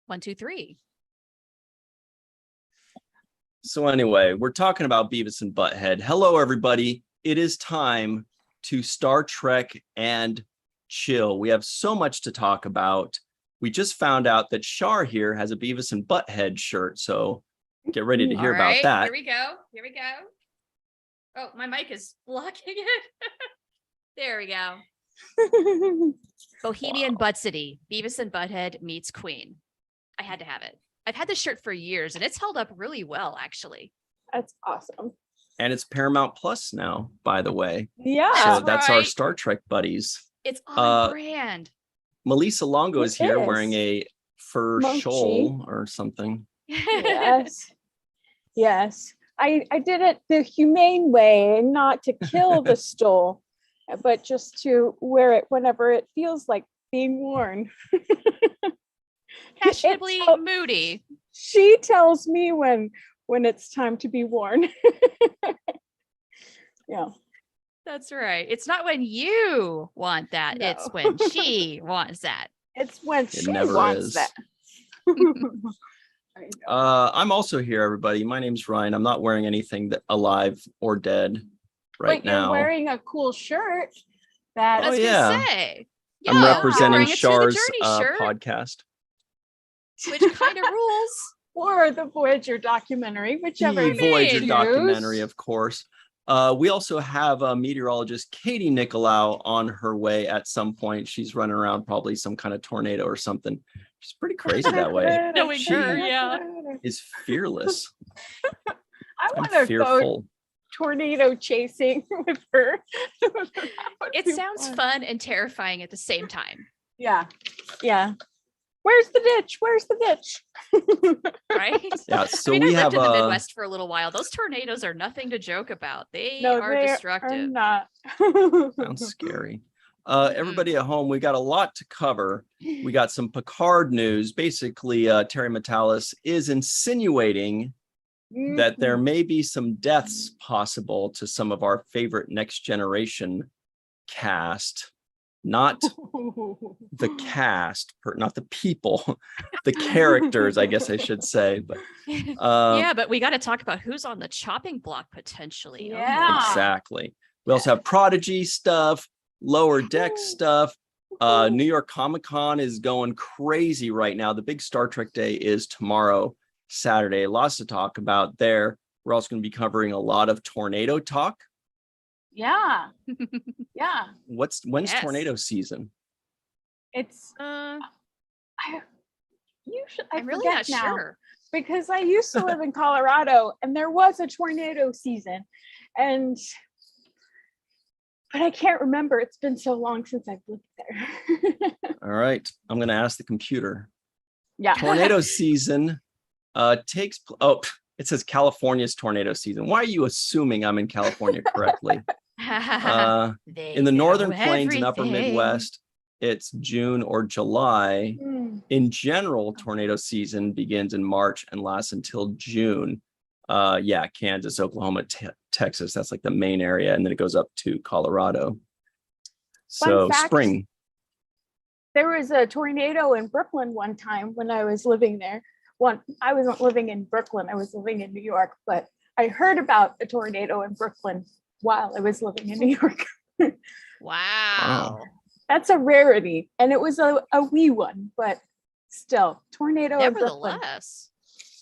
1, 2, 3. So anyway, we're talking about Beavis and Butthead. Hello, everybody. It is time to Star Trek and chill. We have so much to talk about. We just found out that Shar here has a Beavis and Butthead shirt, so get ready to hear about that. Here we go. Here we go. Oh, my mic is blocking it. There we go. Bohemian Butt City. Beavis and Butthead meets Queen. I had to have it. I've had this shirt for years, and it's held up really well, actually. That's awesome. And it's Paramount Plus now, by the way. Yeah. So that's our Star Trek buddies. It's on brand. Melissa Longo is here wearing a fur shawl or something. Yes. Yes. I did it the humane way, not to kill the stole, but just to wear it whenever it feels like being worn. Fashionably moody. She tells me when it's time to be worn. Yeah. That's right. It's not when you want that. No. It's when she wants that. It's when she never wants is. that. I'm also here, everybody. My name's Ryan. I'm not wearing anything alive or dead right but now. You're wearing a cool shirt. That I was gonna say. I'm Yeah, representing wearing a To the Shar's Journey shirt, podcast. which kind of rules. or the Voyager documentary, whichever. The Voyager choose. documentary, of course. We also have meteorologist Katie Nicolau on her way at some point. She's running around probably some kind of tornado or something. She's pretty crazy that way. Knowing She her, yeah. is fearless. I I'm want to go fearful. tornado chasing with her. It sounds fun and terrifying at the same time, Yeah. Yeah. Where's the ditch? Where's the ditch? right? Yeah, so I we lived have in the Midwest for a little while. Those tornadoes are nothing to joke about. They are destructive. Not. sounds scary. Everybody at home, we got a lot to cover. We got some Picard news. Basically, Terry Matalas is insinuating that there may be some deaths possible to some of our favorite Next Generation cast. Not the cast, not the people, the characters, I guess I should say. But yeah, but we got to talk about who's on the chopping block potentially. Yeah. Exactly. We also have Prodigy stuff, Lower Deck stuff. New York Comic-Con is going crazy right now. The big Star Trek Day is tomorrow, Saturday. Lots to talk about there. We're also going to be covering a lot of tornado talk. Yeah. Yeah. When's tornado season? It's I'm I'm really not sure. because I used to live in Colorado and there was a tornado season, but I can't remember. It's been so long since I've lived there. All right, I'm going to ask the computer. Yeah. Tornado season takes. It says California's tornado season. Why are you assuming I'm in California correctly? In the northern plains and upper Midwest, it's June or July. In general, tornado season begins in March and lasts until June. Kansas, Oklahoma, Texas, that's like the main area, and then it goes up to Colorado. So spring. There was a tornado in Brooklyn one time when I was living there. I wasn't living in Brooklyn, I was living in New York, but I heard about a tornado in Brooklyn while I was living in New York. Wow. That's a rarity. And it was a wee one, but still, tornado in Brooklyn. Nevertheless.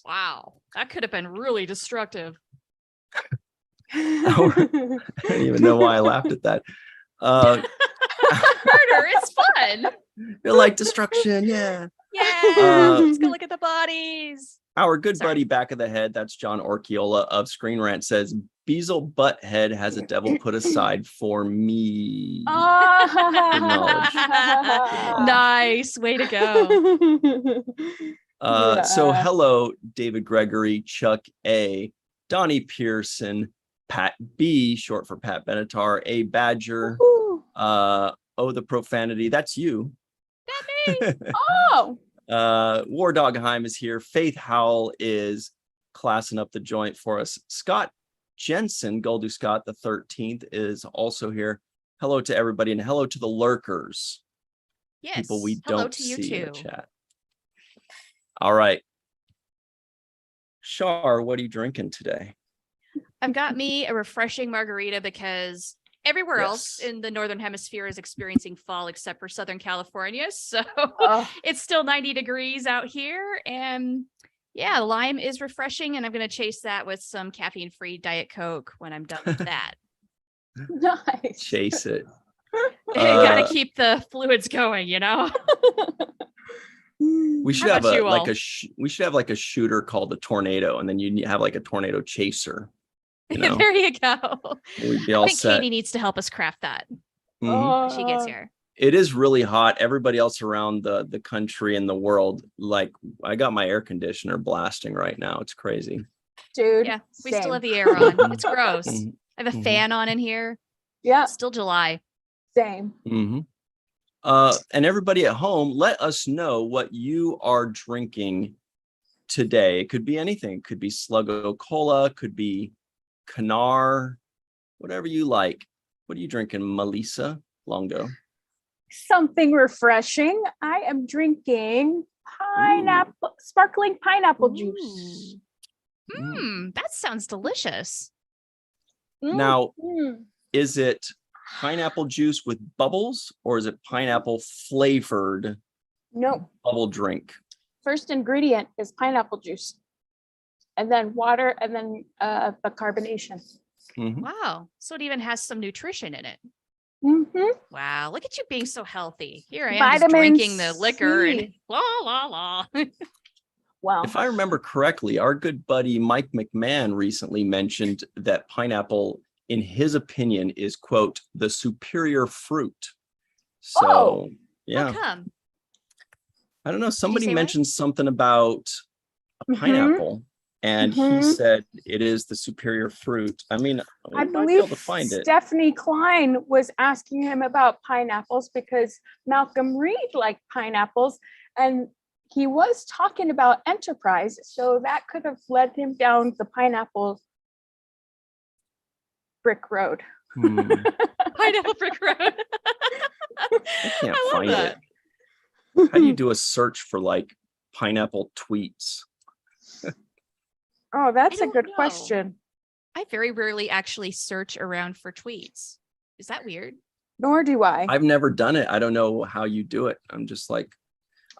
Wow. That could have been really destructive. I don't even know why I laughed at that. Murder, it's fun. You like destruction, yeah. Yeah, let's go look at the bodies. Our good buddy Back of the Head, that's John Orchiola of Screen Rant, says Beazle Butthead has a devil put aside for me. Nice, way to go. So hello, David Gregory, Chuck A, Donnie Pearson, Pat B, short for Pat Benatar, A Badger, the profanity, that's you. That me. War Dogheim is here. Faith Howell is classing up the joint for us. Scott Jensen, Goldu Scott the 13th, is also here. Hello to everybody, and hello to the lurkers. Yes, people we hello don't to you see in the too. chat. All right. Shar, what are you drinking today? I've got me a refreshing margarita because everywhere else Yes. in the Northern Hemisphere is experiencing fall except for Southern California. So Oh, it's still 90 degrees out here. And yeah, lime is refreshing. And I'm going to chase that with some caffeine-free Diet Coke when I'm done with that. nice. Chase it. Got to keep the fluids going, you know? We should How have about you like all? we should have like a shooter called a tornado, and then you have like a tornado chaser. You know, There you go. we'd be I all think set. Katie needs to help us craft that Mhm. when she gets here. It is really hot. Everybody else around the country and the world, like I got my air conditioner blasting right now. It's crazy. Dude. Yeah, we same. still have the air on. It's gross. Mhm. I have a Mhm. fan on in here. Yeah, It's still July. same. Mm-hmm. And everybody at home, let us know what you are drinking today. It could be anything. It could be Sluggo Cola, could be Canar, whatever you like. What are you drinking, Melissa Longo? Something refreshing. I am drinking pineapple, sparkling pineapple juice. That sounds delicious. Now, Mm. is it pineapple juice with bubbles, or is it pineapple flavored No, bubble drink? first ingredient is pineapple juice, and then water, and then the carbonation. Mhm. Wow. So it even has some nutrition in it. Mm-hmm. Wow. Look at you being so healthy. Here I am just Vitamin drinking the liquor and C. la la la. Wow. If I remember correctly, our good buddy Mike McMahon recently mentioned that pineapple, in his opinion, is, quote, the superior fruit. So, Oh. yeah, How come? I don't know. Somebody say why? mentioned something about a Mhm. pineapple, and he Mhm. said it is the superior fruit. I mean, we I might be believe able to find it. Stephanie Klein was asking him about pineapples because Malcolm Reed liked pineapples, and he was talking about Enterprise, so that could have led him down the pineapple brick road. Pineapple Brick Road. I can't I love find that. it. How do you do a search for like pineapple tweets? Oh, that's a don't good know. question. I very rarely actually search around for tweets. Is that weird? Nor do I. I've never done it. I don't know how you do it. I'm just like,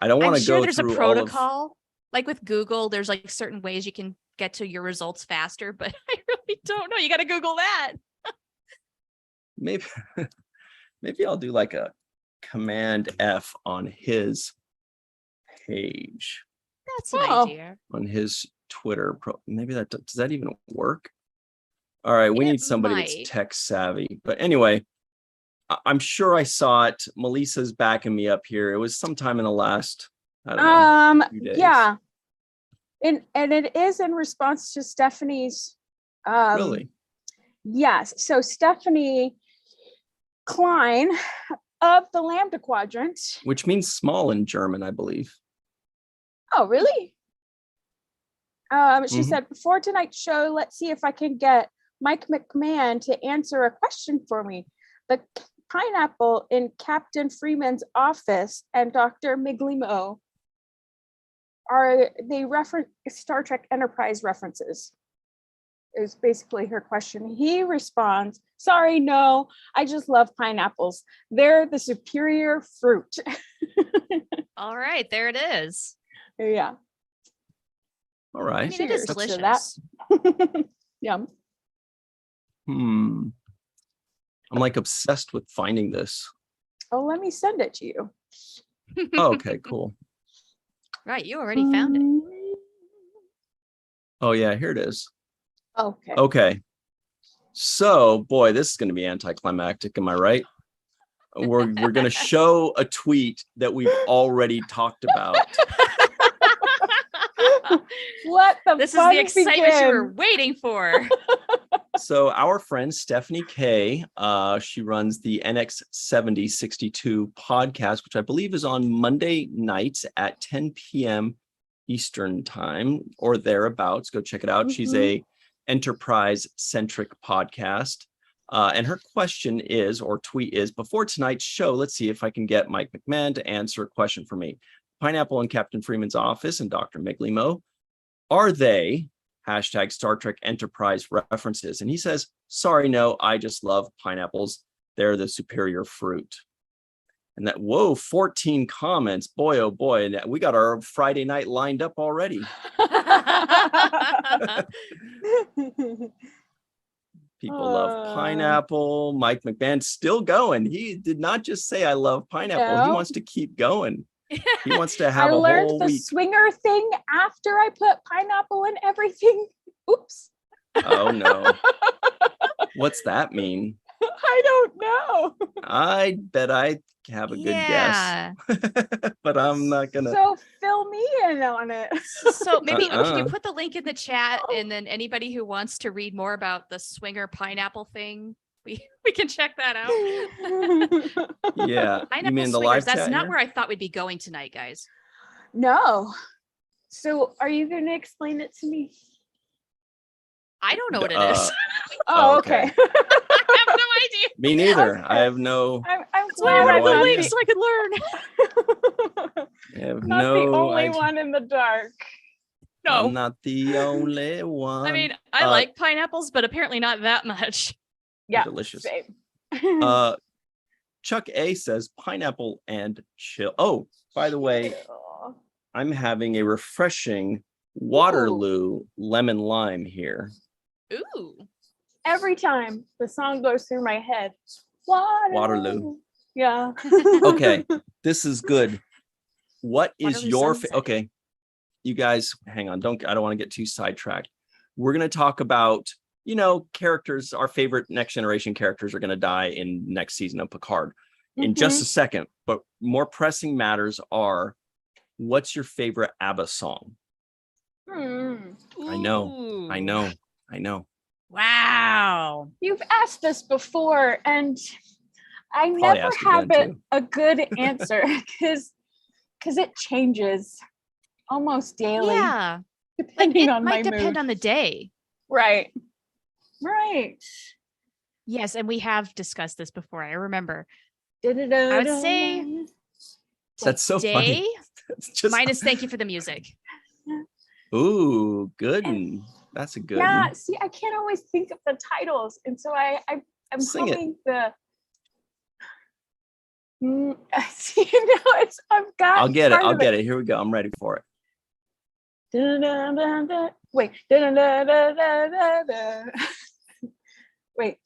I don't want I'm to sure go there's a through all of. protocol. Like with Google, there's like certain ways you can get to your results faster, but I really don't know. You got to Google that. Maybe maybe I'll do like a Command F on his page, That's an Oh. idea. on his Twitter. Maybe that does that even work? All right, we It need somebody might. that's tech savvy. But anyway, I'm sure I saw it. Melissa's backing me up here. It was sometime in the last, I don't know, few days. Yeah. And it is in response to Stephanie's Really? Yes. So Stephanie Klein of the Lambda Quadrant. Which means small in German, I believe. Oh, really? She Mhm. said, before tonight's show, let's see if I can get Mike McMahon to answer a question for me. The pineapple in Captain Freeman's office and Dr. Miglimo, are they reference Star Trek Enterprise references? Is basically her question. He responds, sorry, no, I just love pineapples. They're the superior fruit. All right, there it is. Yeah. All I right. mean, it is Cheers to that. delicious. Yeah. I'm like obsessed with finding this. Oh, let me send it to you. Oh, okay, cool. Right, you already found it. Oh yeah, here it is. Okay. Okay. So, boy, this is going to be anticlimactic. Am I right? We're going to show a tweet that we've already talked about. Let the This is fun the excitement you were begin. waiting for. So our friend Stephanie K, she runs the NX7062 podcast, which I believe is on Monday nights at 10 p.m. Eastern time or thereabouts. Go check it out. She's a enterprise-centric podcast. And her question is, or tweet is, before tonight's show, let's see if I can get Mike McMahon to answer a question for me. Pineapple in Captain Freeman's office and Dr. Miglimo. Are they hashtag Star Trek Enterprise references? And he says, sorry, no, I just love pineapples. They're the superior fruit. And that, whoa, 14 comments. Boy, oh boy. And we got our Friday night lined up already. People love pineapple. Mike McMahon's still going. He did not just say, I love pineapple. No. He wants to keep going. He wants to have I a learned whole the week. swinger thing after I put pineapple in everything. Oops. Oh, no. What's that mean? I don't know. I bet I have a good guess. But I'm not going to. So fill me in on it. So maybe can you put the link in the chat, and then anybody who wants to read more about the swinger pineapple thing, we can check that out. Yeah. Pineapple You mean the swingers, live that's chat not here? where I thought we'd be going tonight, guys. No. So are you going to explain it to me? I don't know what it is. Oh, okay. okay. I have no idea. Me neither. Okay. I have no. I'm That's why I glad no wanted the idea. link so I could learn. I have not no the only idea. one in the dark. No. I'm not the only one. I mean, I like pineapples, but apparently not that much. Yeah, delicious. same. Chuck A says pineapple and chill. Oh, by the way, I'm having a refreshing Waterloo lemon lime here. Ooh. Every time the song goes through my head, Waterloo. Yeah. Okay, this is good. What is Waterloo your Sunset. okay? You guys, hang on. I don't want to get too sidetracked. We're going to talk about, characters. Our favorite Next Generation characters are going to die in next season of Picard in just a second. But more pressing matters are, what's your favorite Abba song? I know. Wow. You've asked this before, and I Probably never asked have again, a good answer because it changes almost daily. Yeah. Depending it on my might depend mood. on the day. Right. Yes, and we have discussed this before. I remember. I I would say That's so day funny. It's just minus thank you for the music. ooh, good. That's a good. Yeah, see, I can't always think of the titles, and so I'm Sing it. humming the. See, I've got. I'll get it. part I'll of get it. Here we go. I'm ready for it. Da-da-da-da-da. Wait.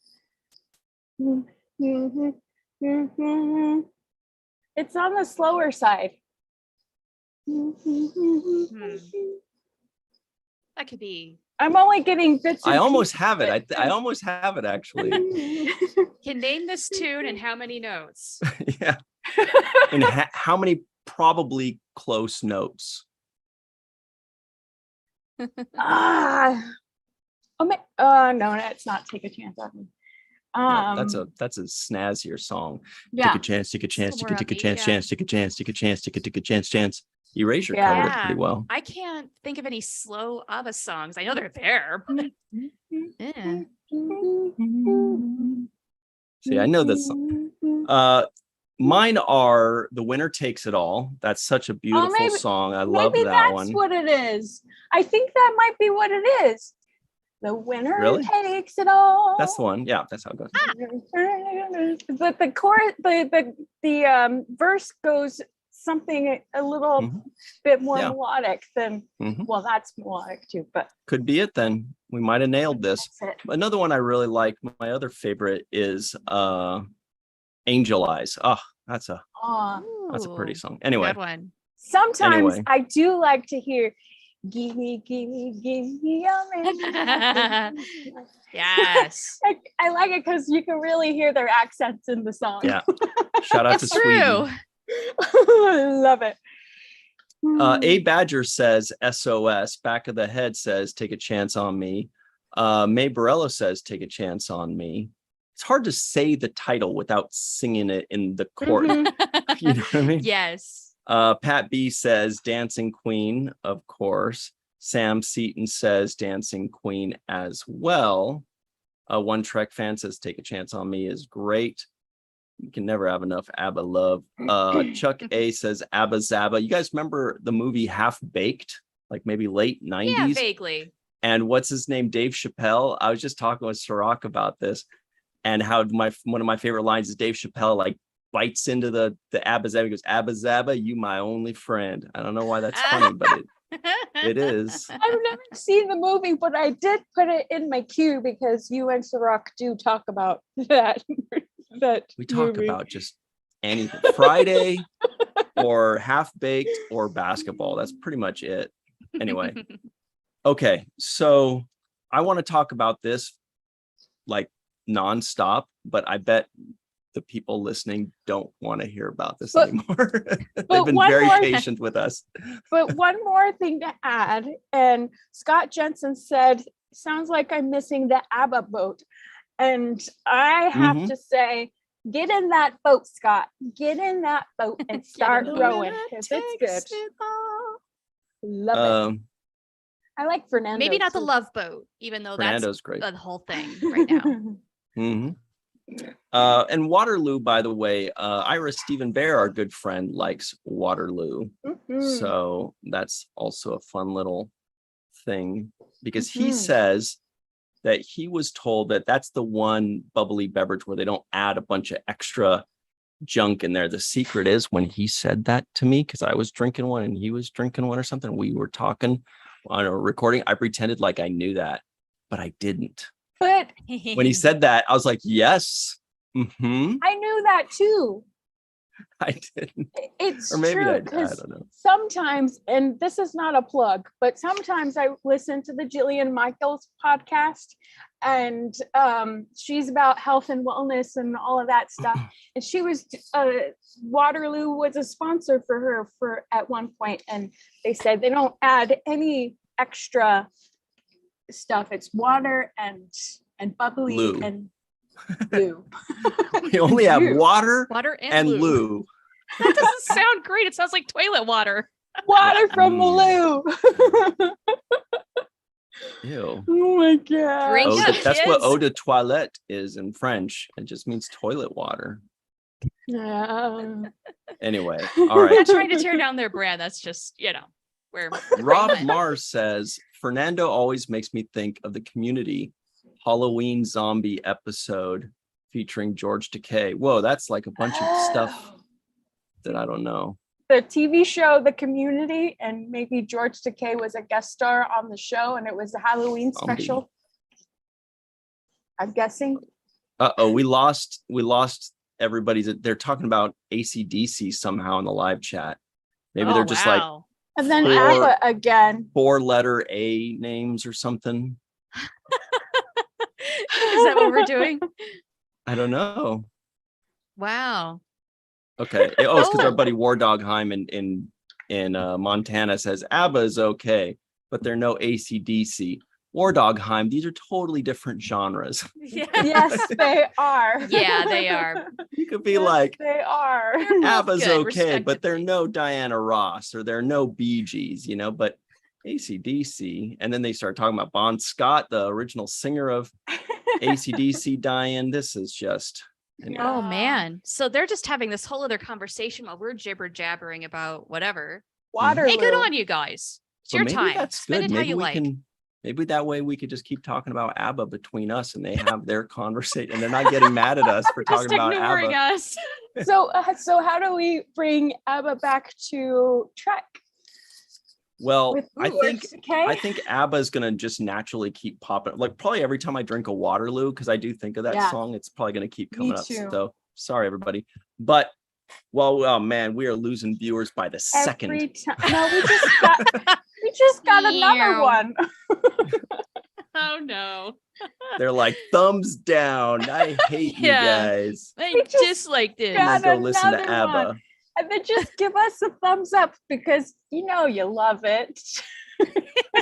Wait. It's on the slower side. That could be. I'm only getting bits. I and almost pieces, have it. but- I almost have it actually. Can name this tune and how many notes? Yeah. And how many probably close notes? no, it's not Take a Chance on Me. No, that's a snazzier song. Yeah. Take a chance, take a chance, Somewhere take a upbeat, chance, yeah. chance, take a chance, take a chance, take a chance. Erasure Yeah. covered it pretty well. I can't think of any slow Abba songs. I know they're there. Yeah. See, I know this song. Mine are The Winner Takes It All. That's such a beautiful maybe- song. I love Maybe that that's one. what it is. I think that might be what it is. The winner Really? takes it all. That's the one. Yeah, that's how it goes. But the chorus, the verse goes something a little Mhm. bit more Yeah. melodic than. Mhm. Well, that's melodic too, but Could be it then. We might have nailed this. that's it. Another one I really like, my other favorite is Angel Eyes. Oh, that's a pretty Ooh, song. Anyway, good one. Sometimes Anyway. I do like to hear gimme a minute." Yes. I like it because you can really hear their accents in the song. yeah. Shout out to It's Sweden. true. Love it. A Badger says SOS. Back of the Head says take a chance on me. May Borello says take a chance on me. It's hard to say the title without singing it in the chord. Mhm. You know what I mean? Yes. Pat B says Dancing Queen, of course. Sam Seaton says Dancing Queen as well. One Trek fan says Take a Chance on Me is great. You can never have enough ABBA love. Chuck A says ABBA Zabba. You guys remember the movie Half Baked, like maybe late 90s? Yeah, vaguely. And what's his name? Dave Chappelle. I was just talking with Sirach about this, and how one of my favorite lines is Dave Chappelle like bites into the Abba Zabba. He goes, Abba Zabba, you my only friend. I don't know why that's funny, but it is. I've never seen the movie, but I did put it in my queue because you and Sirach do talk about that. We talk movie. about just anything. Friday or Half Baked or basketball. That's pretty much it. Anyway. Okay, so I want to talk about this like nonstop, but I bet the people listening don't want to hear about this anymore. They've been very patient with us. But one more thing to add, and Scott Jensen said, sounds like I'm missing the ABBA boat. And I have to say, get in that boat, Scott. Get in that boat and start rowing, because it's good. Love it. I like Fernando. Maybe not too. the Love Boat, even though Fernando's that's great. The whole thing right now. And Waterloo, by the way, Ira Stephen Bear, our good friend, likes Waterloo. So that's also a fun little thing, because he says that he was told that that's the one bubbly beverage where they don't add a bunch of extra junk in there. The secret is, when he said that to me, because I was drinking one and he was drinking one or something, we were talking on a recording, I pretended like I knew that, but I didn't. But when he said that, I was like, yes. I knew that too. I didn't. It's or maybe true, I don't know. Sometimes, and this is not a plug, but sometimes I listen to the Jillian Michaels podcast, and she's about health and wellness and all of that stuff. And she was Waterloo was a sponsor for her for at one point, and they said they don't add any extra stuff. It's water and bubbly Lou. and lube. We only have water and lube. lube. That doesn't sound great. It sounds like toilet water. Water from the loo. Ew. Oh my god. Drink up, That's what kids. eau de toilette is in French. It just means toilet water. Anyway, all I'm right. not trying to tear down their brand. That's just, where Rob Mars says, Fernando always makes me think of the Community Halloween zombie episode featuring George Takei. Whoa, that's like a bunch of stuff that I don't know. The TV show The Community, and maybe George Takei was a guest star on the show, and it was a Halloween special. I'm guessing. We lost everybody's. They're talking about AC/DC somehow in the live chat. Maybe they're just like, and then Abba again. 4-letter A names or something. Is that what we're doing? I don't know. Wow. Okay. Oh, it's because our buddy War Dog Heim in Montana says ABBA is okay, but they're no AC/DC. War Dog Heim, these are totally different genres. Yeah. Yes, they are. Yeah, they are. You could be like, they are. ABBA's good, okay, but they're no Diana Ross or they're no Bee Gees, but AC/DC. And then they start talking about Bon Scott, the original singer of AC/DC, dying. This is just... Anyway. Oh man. So they're just having this whole other conversation while we're jibber jabbering about whatever. Waterloo. Hey, good on you guys. It's your time. That's Spend good. it how you like. Maybe that way we could just keep talking about ABBA between us, and they have their conversation, and they're not getting mad at us for talking about ignoring ABBA. us. So how do we bring ABBA back to Trek? Well, I think okay? ABBA is going to just naturally keep popping. Like probably every time I drink a Waterloo, because I do think of that song, it's probably going to keep coming up. So sorry, everybody. But, oh man, we are losing viewers by the second. No, we just got another one. Oh no. They're like, thumbs down. I hate you guys. I dislike this. I'm gonna go listen to ABBA. One. And then just give us a thumbs up because you love it.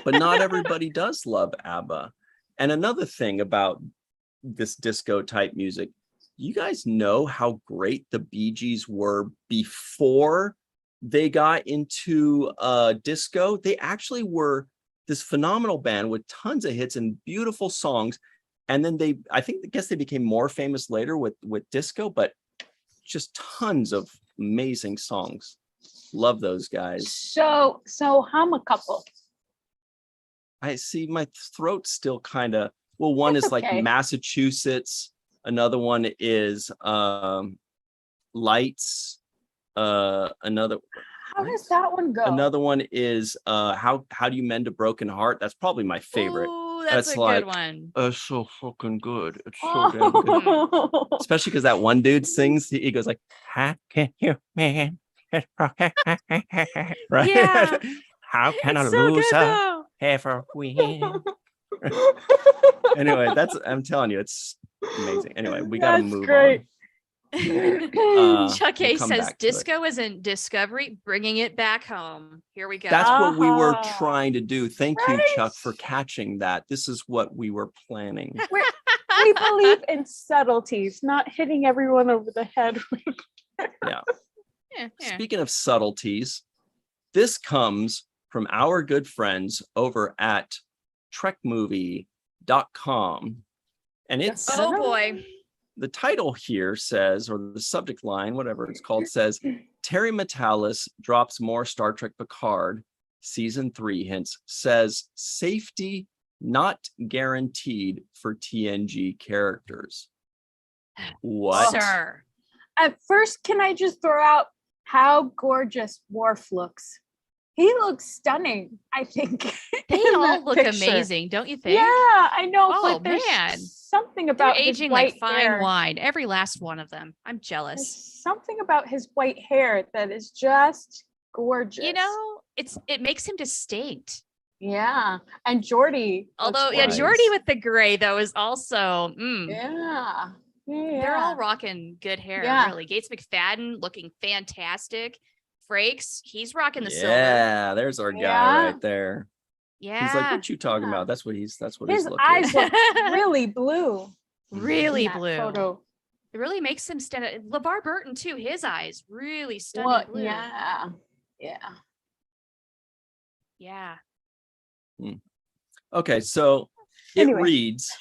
But not everybody does love ABBA. And another thing about this disco type music, you guys know how great the Bee Gees were before they got into disco. They actually were this phenomenal band with tons of hits and beautiful songs. And then I guess they became more famous later with disco, but just tons of amazing songs. Love those guys. So hum a couple. I see my throat's still kind of, well, one That's is like okay. Massachusetts. Another one is Lights. Another How does that one go? Another one is how do you mend a broken heart? That's probably my favorite. Ooh, that's a like, good one. It's so fucking good. It's so damn good. Especially because that one dude sings, he goes like, how can you mend a broken heart? Right? Yeah. How can It's I so lose good, a though. ever win? Anyway, I'm telling you, it's amazing. Anyway, we got to That's move great. on. Chuck We'll A come says back to it. disco isn't Discovery, bringing it back home. Here we go. That's what we were Ah. trying to do. Thank you, Right? Chuck, for catching that. This is what we were planning. We believe in subtleties, not hitting everyone over the head. Yeah. Yeah. Speaking of subtleties, this comes from our good friends over at trekmovie.com. And it's Oh boy. the title here says, or the subject line, whatever it's called, says Terry Matalas drops more Star Trek Picard season 3 hints, says safety not guaranteed for TNG characters. What? Sir. At first, can I just throw out how gorgeous Worf looks? He looks stunning, I think. They in all that look picture. amazing, don't you think? Yeah, I know. Oh, but there's man. something They're about his aging white like fine hair. wine. Every last one of them. I'm There's jealous. something about his white hair that is just gorgeous. You know, it makes him distinct. Yeah, and Geordi. Although, looks yeah, gorgeous. Geordi with the gray though is also. Yeah. They're all rocking good hair, Yeah. really. Gates McFadden looking fantastic. Frakes, he's rocking the silver. Yeah, there's our guy Yeah. right there. Yeah. He's like, what you talking Yeah. about? That's what he's His looking eyes at. look really blue. Really in that blue. photo. It really makes him stand out. LeVar Burton, too, his eyes really stunning What? blue. Yeah. Yeah. Okay, so Anyway. it reads,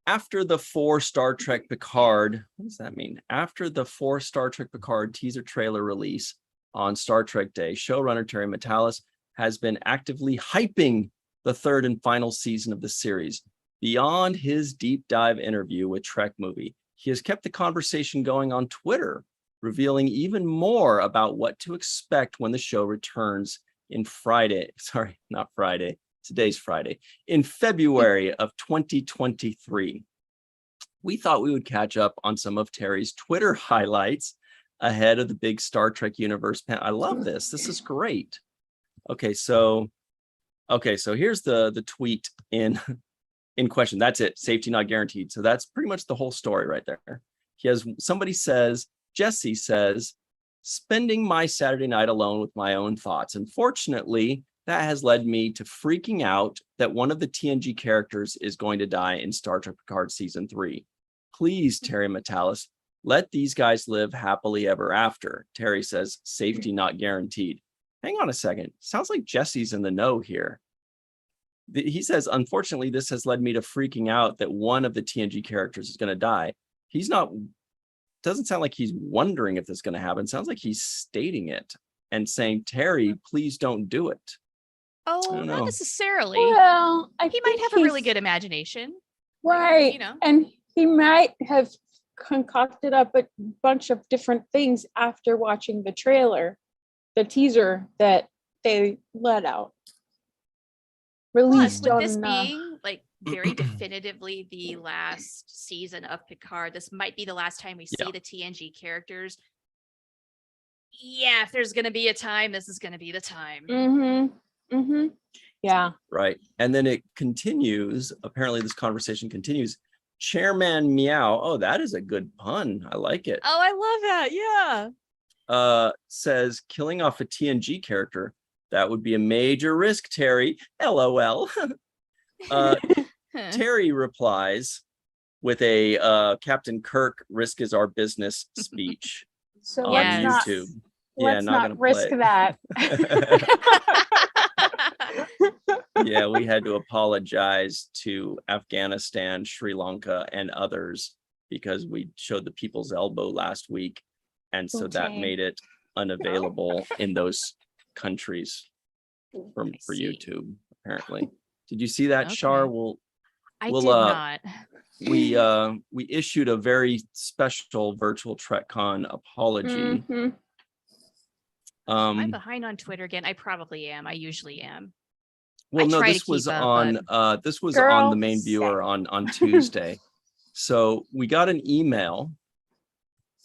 after the 4 Star Trek Picard, what does that mean? After the 4 Star Trek Picard teaser trailer release on Star Trek Day, showrunner Terry Matalas has been actively hyping the 3rd and final season of the series. Beyond his deep dive interview with Trek Movie, he has kept the conversation going on Twitter, revealing even more about what to expect when the show returns in today's Friday, in February of 2023. We thought we would catch up on some of Terry's Twitter highlights ahead of the big Star Trek universe panel. I love this. This is great. Okay, so here's the tweet in question. That's it. Safety not guaranteed. So that's pretty much the whole story right there. Jesse says, spending my Saturday night alone with my own thoughts. Unfortunately, that has led me to freaking out that one of the TNG characters is going to die in Star Trek Picard season 3. Please, Terry Matalas, let these guys live happily ever after. Terry says, safety not guaranteed. Hang on a second. Sounds like Jesse's in the know here. He says, unfortunately, this has led me to freaking out that one of the TNG characters is going to die. Doesn't sound like he's wondering if this is going to happen. Sounds like he's stating it and saying, Terry, please don't do it. Oh, not necessarily. Well, He might have a really good imagination. Right. You know. And he might have concocted up a bunch of different things after watching the teaser that they let out. Plus, Released with this on being like very definitively the last season of Picard, this might be the last time we see the TNG characters. Yeah, if there's going to be a time, this is going to be the time. Yeah. Right. And then it continues. Apparently, this conversation continues. Chairman Meow. Oh, that is a good pun. I like it. Oh, I love that. Yeah. Says killing off a TNG character. That would be a major risk, Terry. LOL. Terry replies with a Captain Kirk risk is our business speech So on let's YouTube. let's not not gonna risk play that. Yeah, we had to apologize to Afghanistan, Sri Lanka, and others because we showed the people's elbow last week. And so that Okay. made it unavailable in those countries for see. YouTube, apparently. Did you see that, Okay. Shar? I We'll, did not. we issued a very special virtual TrekCon apology. Mhm. I'm behind on Twitter again. I probably am. I usually am. Well, I no, try to this was keep up, on this was Girl, on the main viewer on Tuesday. So we got an email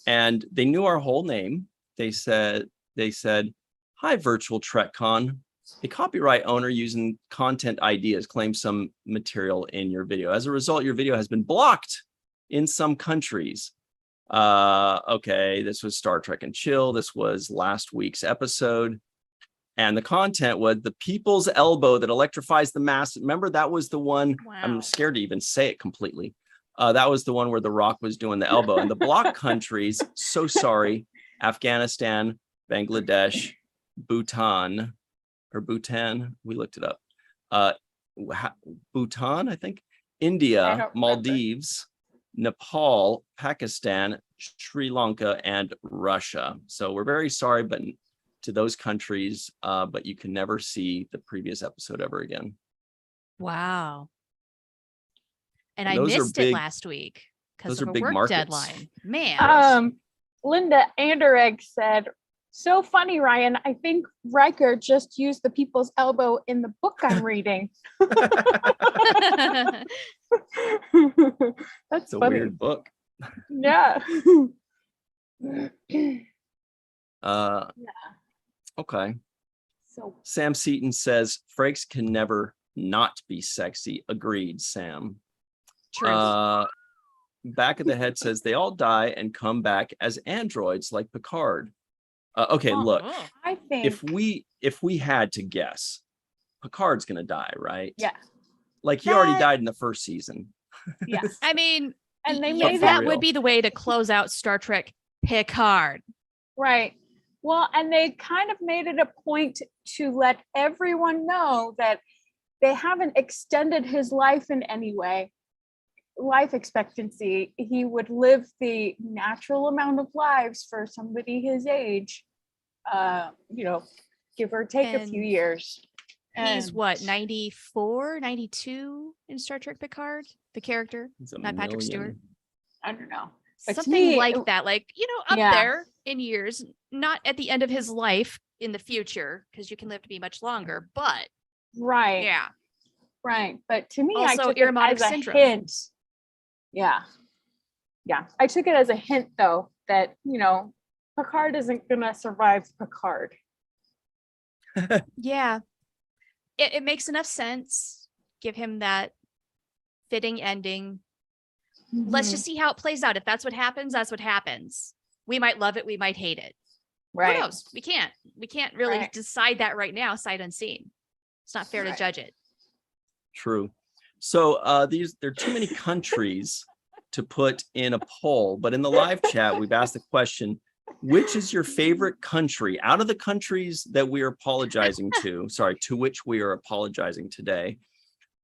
and they knew our whole name. They said, "Hi, virtual TrekCon. A copyright owner using content ideas claims some material in your video. As a result, your video has been blocked in some countries." Okay, this was Star Trek and Chill. This was last week's episode. And the content was the people's elbow that electrifies the mass. Remember, that was the one. Wow. I'm scared to even say it completely. That was the one where The Rock was doing the elbow. And the block countries, so sorry, Afghanistan, Bangladesh, Bhutan, we looked it up. Bhutan, I think, I India, don't remember. Maldives, Nepal, Pakistan, Sri Lanka, and Russia. So we're very sorry, but to those countries, but you can never see the previous episode ever again. Wow. And And I those are missed it big- last week because those of are a big work markets. deadline. Man. Linda Anderegg said, "So funny, Ryan. I think Riker just used the people's elbow in the book I'm reading." That's It's a funny. weird book. Yeah. Okay. So Sam Seaton says Frakes can never not be sexy. Agreed, Sam. Truth. Back of the Head says they all die and come back as androids like Picard. Okay, look, Oh. I think if we had to guess, Picard's gonna die, right? yeah. Like he already That- died in the first season. Yeah. I mean, And they yeah, made that For would real. be the way to close out Star Trek Picard. Right. Well, and they kind of made it a point to let everyone know that they haven't extended his life in any way. Life expectancy. He would live the natural amount of lives for somebody his age, give or take a few And years. He's And- what, 94, 92 in Star Trek Picard? The character? He's a Not Patrick Stewart. million. I don't know. But to Something me, like it- that, like, up Yeah. there in years, not at the end of his life in the future, because you can live to be much longer, but Right. yeah. Right. But to me, I Also, took it Ironic as a syndrome. hint. Yeah. Yeah. I took it as a hint, though, that, Picard isn't going to survive Picard. Yeah. It makes enough sense. Give him that fitting ending. Let's Mhm. just see how it plays out. If that's what happens, that's what happens. We might love it. We might hate it. Right. Who knows? We can't really Right. decide that right now, sight unseen. It's not fair to Right. judge it. True. So there are too many countries to put in a poll, but in the live chat, we've asked the question, which is your favorite country out of the countries that we are apologizing to which we are apologizing today?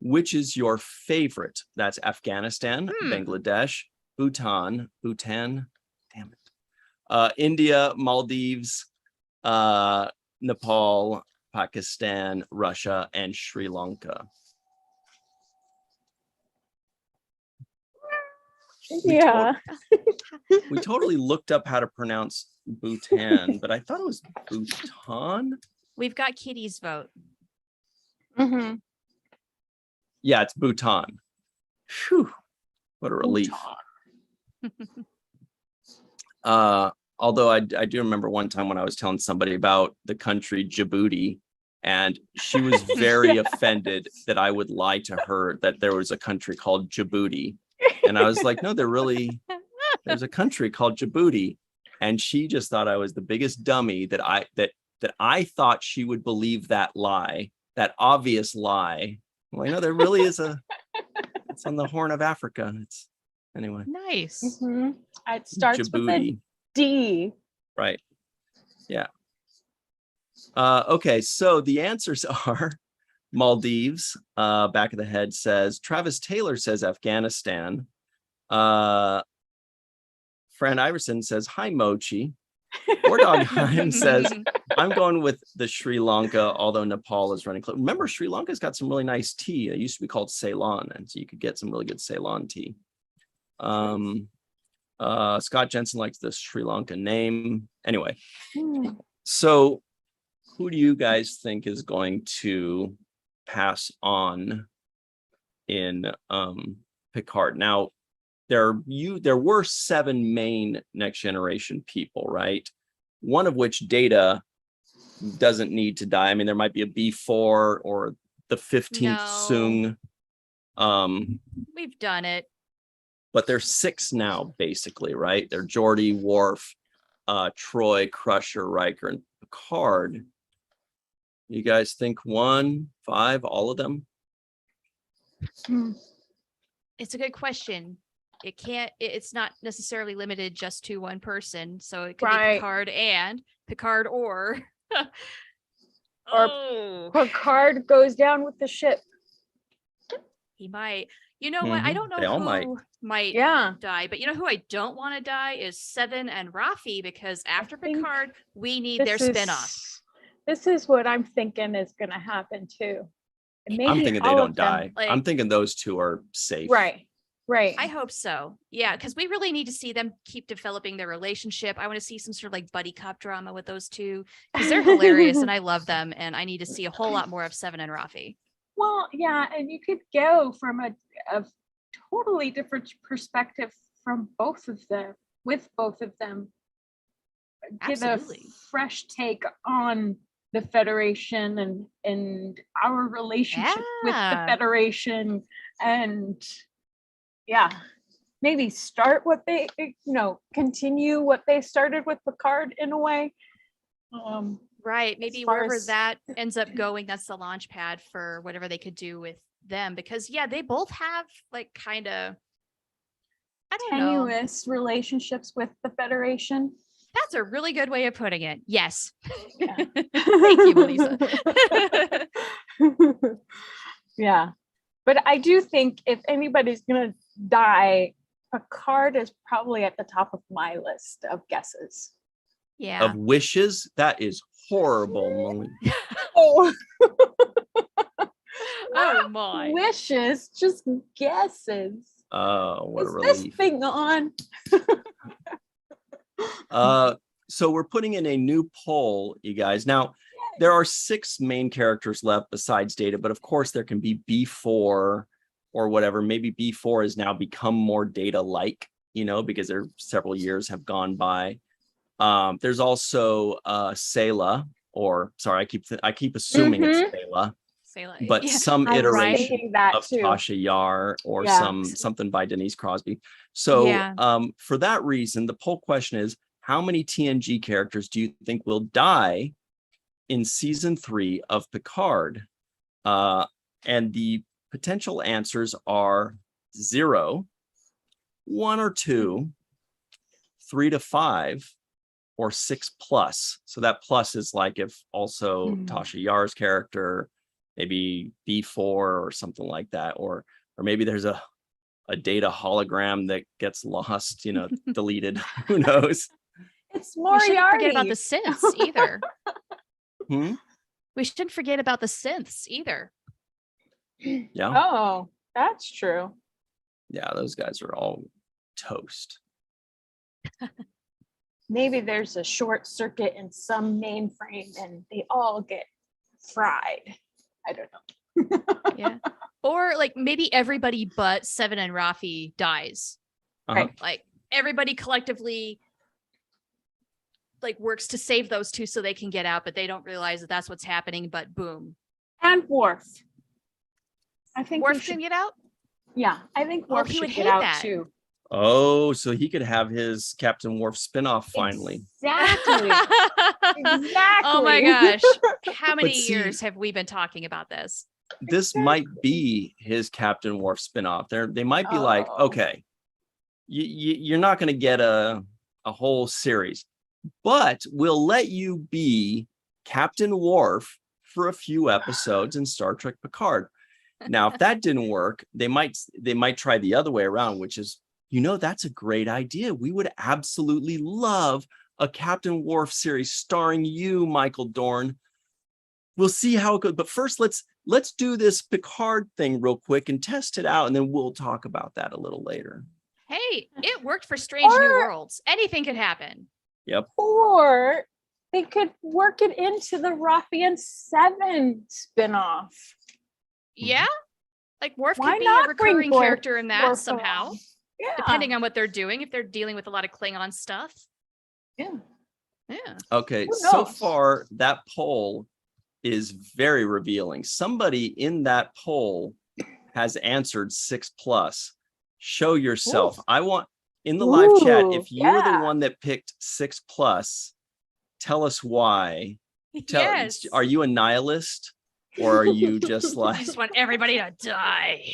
Which is your favorite? That's Afghanistan, Bangladesh, Bhutan, damn it. India, Maldives, Nepal, Pakistan, Russia, and Sri Lanka. Yeah. We totally looked up how to pronounce Bhutan, but I thought it was Bhutan. We've got Kitty's vote. Mhm. Yeah, it's Bhutan. Phew, what a relief. Although I do remember one time when I was telling somebody about the country Djibouti, and she was very offended that I would lie to her that there was a country called Djibouti. And I was like, no, there's a country called Djibouti. And she just thought I was the biggest dummy that I thought she would believe that lie, that obvious lie. Well, there really is it's on the Horn of Africa. Anyway. Nice. Mhm. It starts with a Djibouti. D. Right. Yeah. Okay, so the answers are Maldives. Back of the Head says, Travis Taylor says Afghanistan. Fran Iverson says, hi, Mochi. War Dog Heim says, I'm going with the Sri Lanka, although Nepal is running close. Remember, Sri Lanka's got some really nice tea. It used to be called Ceylon, and so you could get some really good Ceylon tea. Scott Jensen likes the Sri Lanka name. Anyway, so who do you guys think is going to pass on in Picard? Now, there were 7 main Next Generation people, right? One of which, Data, doesn't need to die. I mean, there might be a B4 or the 15th Soong. We've done it. But there's 6 now, basically, right? They're Geordi, Worf, Troy, Crusher, Riker, and Picard. You guys think 1, 5, all of them? It's a good question. It's not necessarily limited just to one person. So it could be Picard or Picard goes down with the ship. He might. You know what? I don't know who might die, but you know who I don't want to die is Seven and Rafi, because after Picard, we need their spinoff. This is what I'm thinking is going to happen too. Maybe I'm thinking they don't die. I'm thinking those 2 are safe. Right. I hope so. Yeah, because we really need to see them keep developing their relationship. I want to see some sort of like buddy cop drama with those 2, because they're hilarious and I love them. And I need to see a whole lot more of Seven and Rafi. Well, yeah, and you could go from a totally different perspective from both of them, with both of them. Absolutely. Give a fresh take on the Federation and our relationship with the Federation, and maybe start what they, continue what they started with Picard in a way. Right. Maybe wherever that ends up going, that's the launch pad for whatever they could do with them. Because they both have like kind of, I don't know, tenuous relationships with the Federation. That's a really good way of putting it. Yes. Yeah. Thank you, Melissa. Yeah. But I do think if anybody's going to die, Picard is probably at the top of my list of guesses. Yeah. Of wishes? That is horrible. Oh my. Wishes, just guesses. Oh, what a relief. Is this thing on? So we're putting in a new poll, you guys. Now, there are 6 main characters left besides Data, but of course there can be B4 or whatever. Maybe B4 has now become more Data-like, because there several years have gone by. There's also Sayla, or sorry, I keep assuming it's Sayla, but some iteration of Tasha Yar or something by Denise Crosby. So for that reason, the poll question is, how many TNG characters do you think will die in season 3 of Picard? And the potential answers are 0, 1 or 2, 3 to 5, or 6+. So that plus is like if also Tasha Yar's character, maybe B4 or something like that, or maybe there's a Data hologram that gets lost, deleted. Who knows? It's Moriarty. We shouldn't forget about the synths either. Hmm? We shouldn't forget about the synths either. Yeah. Oh, that's true. Yeah, those guys are all toast. Maybe there's a short circuit in some mainframe and they all get fried. I don't know. Yeah. Or like maybe everybody but Seven and Rafi dies. Right. Like everybody collectively like works to save those 2 so they can get out, but they don't realize that that's what's happening. But boom. And Worf. I think Worf can get out. Yeah, I think Worf should get out too. Oh, so he could have his Captain Worf spinoff finally. Exactly. Oh my gosh. How many years have we been talking about this? This might be his Captain Worf spinoff. They might be like, okay, you're not going to get a whole series, but we'll let you be Captain Worf for a few episodes in Star Trek Picard. Now, if that didn't work, they might try the other way around, which is that's a great idea. We would absolutely love a Captain Worf series starring you, Michael Dorn. We'll see how it goes. But first, let's do this Picard thing real quick and test it out. And then we'll talk about that a little later. Hey, it worked for Strange New Worlds. Anything could happen. Yep. Or they could work it into the Ruffian 7 spinoff. Yeah. Like Worf Why could be not a recurring bring character in that Worf somehow. along? Yeah. Depending on what they're doing, if they're dealing with a lot of Klingon stuff. Yeah. Yeah. Okay, Who so knows? far that poll is very revealing. Somebody in that poll has answered 6+. Show yourself. Ooh. I want in the live chat, Ooh, if you're yeah. the one that picked 6+, tell us why. Yes. Are you a nihilist, or are you just I like, just want everybody to die.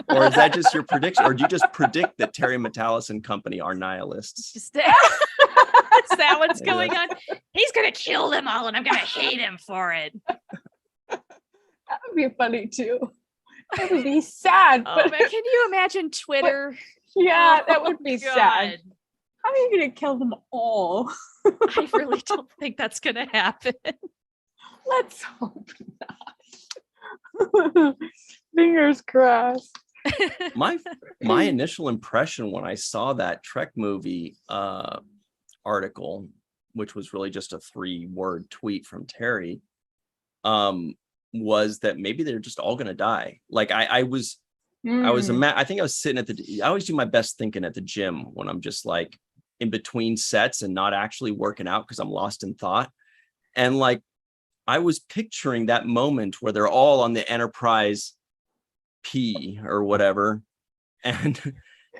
or is that just your prediction, or do you just predict that Terry Matalas and company are nihilists? Is that what's going on? He's gonna kill them all, and I'm gonna hate him for it. That would be funny too. That would be sad. Oh But man, can you imagine Twitter? yeah, that Oh, would be God. sad. How are you going to kill them all? I really don't think that's gonna happen. Let's hope not. Fingers crossed. My initial impression when I saw that Trek movie article, which was really just a 3-word tweet from Terry, was that maybe they're just all gonna die. Like I think I was sitting I always do my best thinking at the gym when I'm just like in between sets and not actually working out because I'm lost in thought. And like I was picturing that moment where they're all on the Enterprise P or whatever, and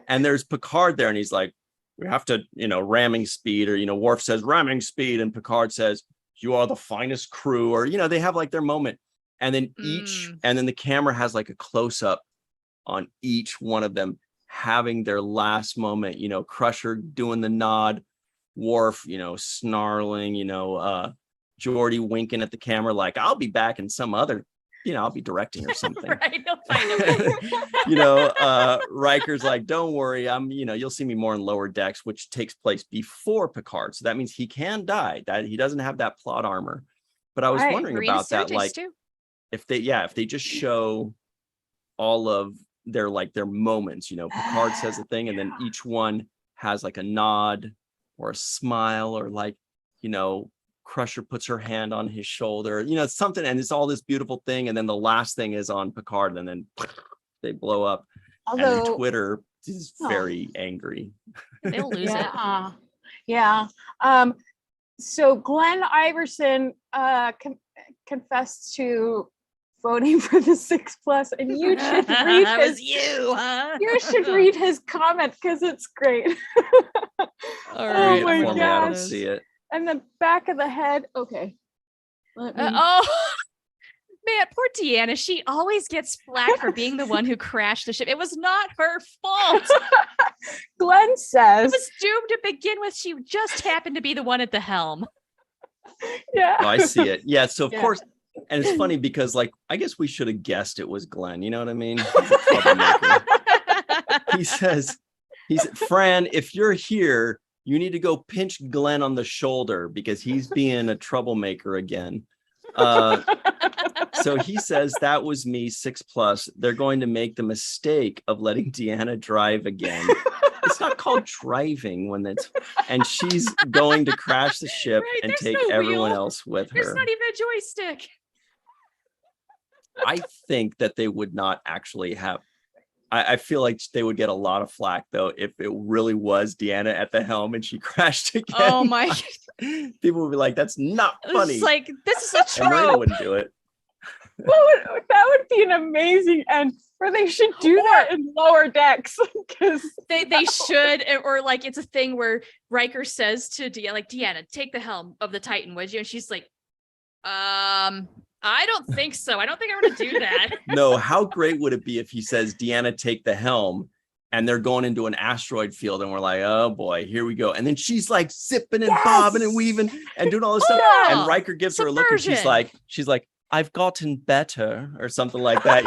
there's Picard there, and he's like, we have to, ramming speed, or Worf says ramming speed, and Picard says, you are the finest crew, or they have like their moment, and then and then the camera has like a close-up on each one of them having their last moment, Crusher doing the nod, Worf, snarling, Geordi winking at the camera like, I'll be back in some other, I'll be directing or something. Right, he'll find a way. Riker's like, don't worry, I'm, you'll see me more in Lower Decks, which takes place before Picard. So that means he can die, that he doesn't have that plot armor. But I was wondering Marina about that, Sturgis like too. if they just show all of their moments, Picard says a thing and then each one has like a nod or a smile, or like, Crusher puts her hand on his shoulder, something, and it's all this beautiful thing, and then the last thing is on Picard, and then they blow up. Although, and then Twitter is very angry. They'll lose it. Yeah. So Glenn Iverson confessed to voting for the 6+, and you should read That his. was you, huh? You should read his comment because it's great. All right, right, my For me, I don't gosh. see it. And the back of the head. Okay. Let me- Man, poor Deanna. She always gets flack for being the one who crashed the ship. It was not her fault. Glenn It says. was doomed to begin with. She just happened to be the one at the helm. Yeah. Oh, I see it. Yeah. So of Yeah. course, and it's funny because I guess we should have guessed it was Glenn. You know what I mean? He's a troublemaker. He's Fran, if you're here, you need to go pinch Glenn on the shoulder because he's being a troublemaker again. So he says, that was me, 6+. They're going to make the mistake of letting Deanna drive again. It's not called driving when it's, and she's going to crash the ship and there's take no everyone wheel. else with There's her. not even a joystick. I think that they would not actually have. I feel like they would get a lot of flack though if it really was Deanna at the helm and she crashed again. Oh my! People would be like, "That's not funny." It's like this is a And Marina trope. wouldn't do it. That would be an amazing end, or they should do that in Lower Decks because They should, or like it's a thing where Riker says to Deanna, like, Deanna, take the helm of the Titan, would you? And she's like, I don't think so. I don't think I'm going to do that. No, how great would it be if he says, Deanna, take the helm, and they're going into an asteroid field, and we're like, oh boy, here we go. And then she's like zipping and bobbing and weaving and doing all this stuff. Yeah. And Riker gives her a look, and she's Subversion. like, I've gotten better, or something like that.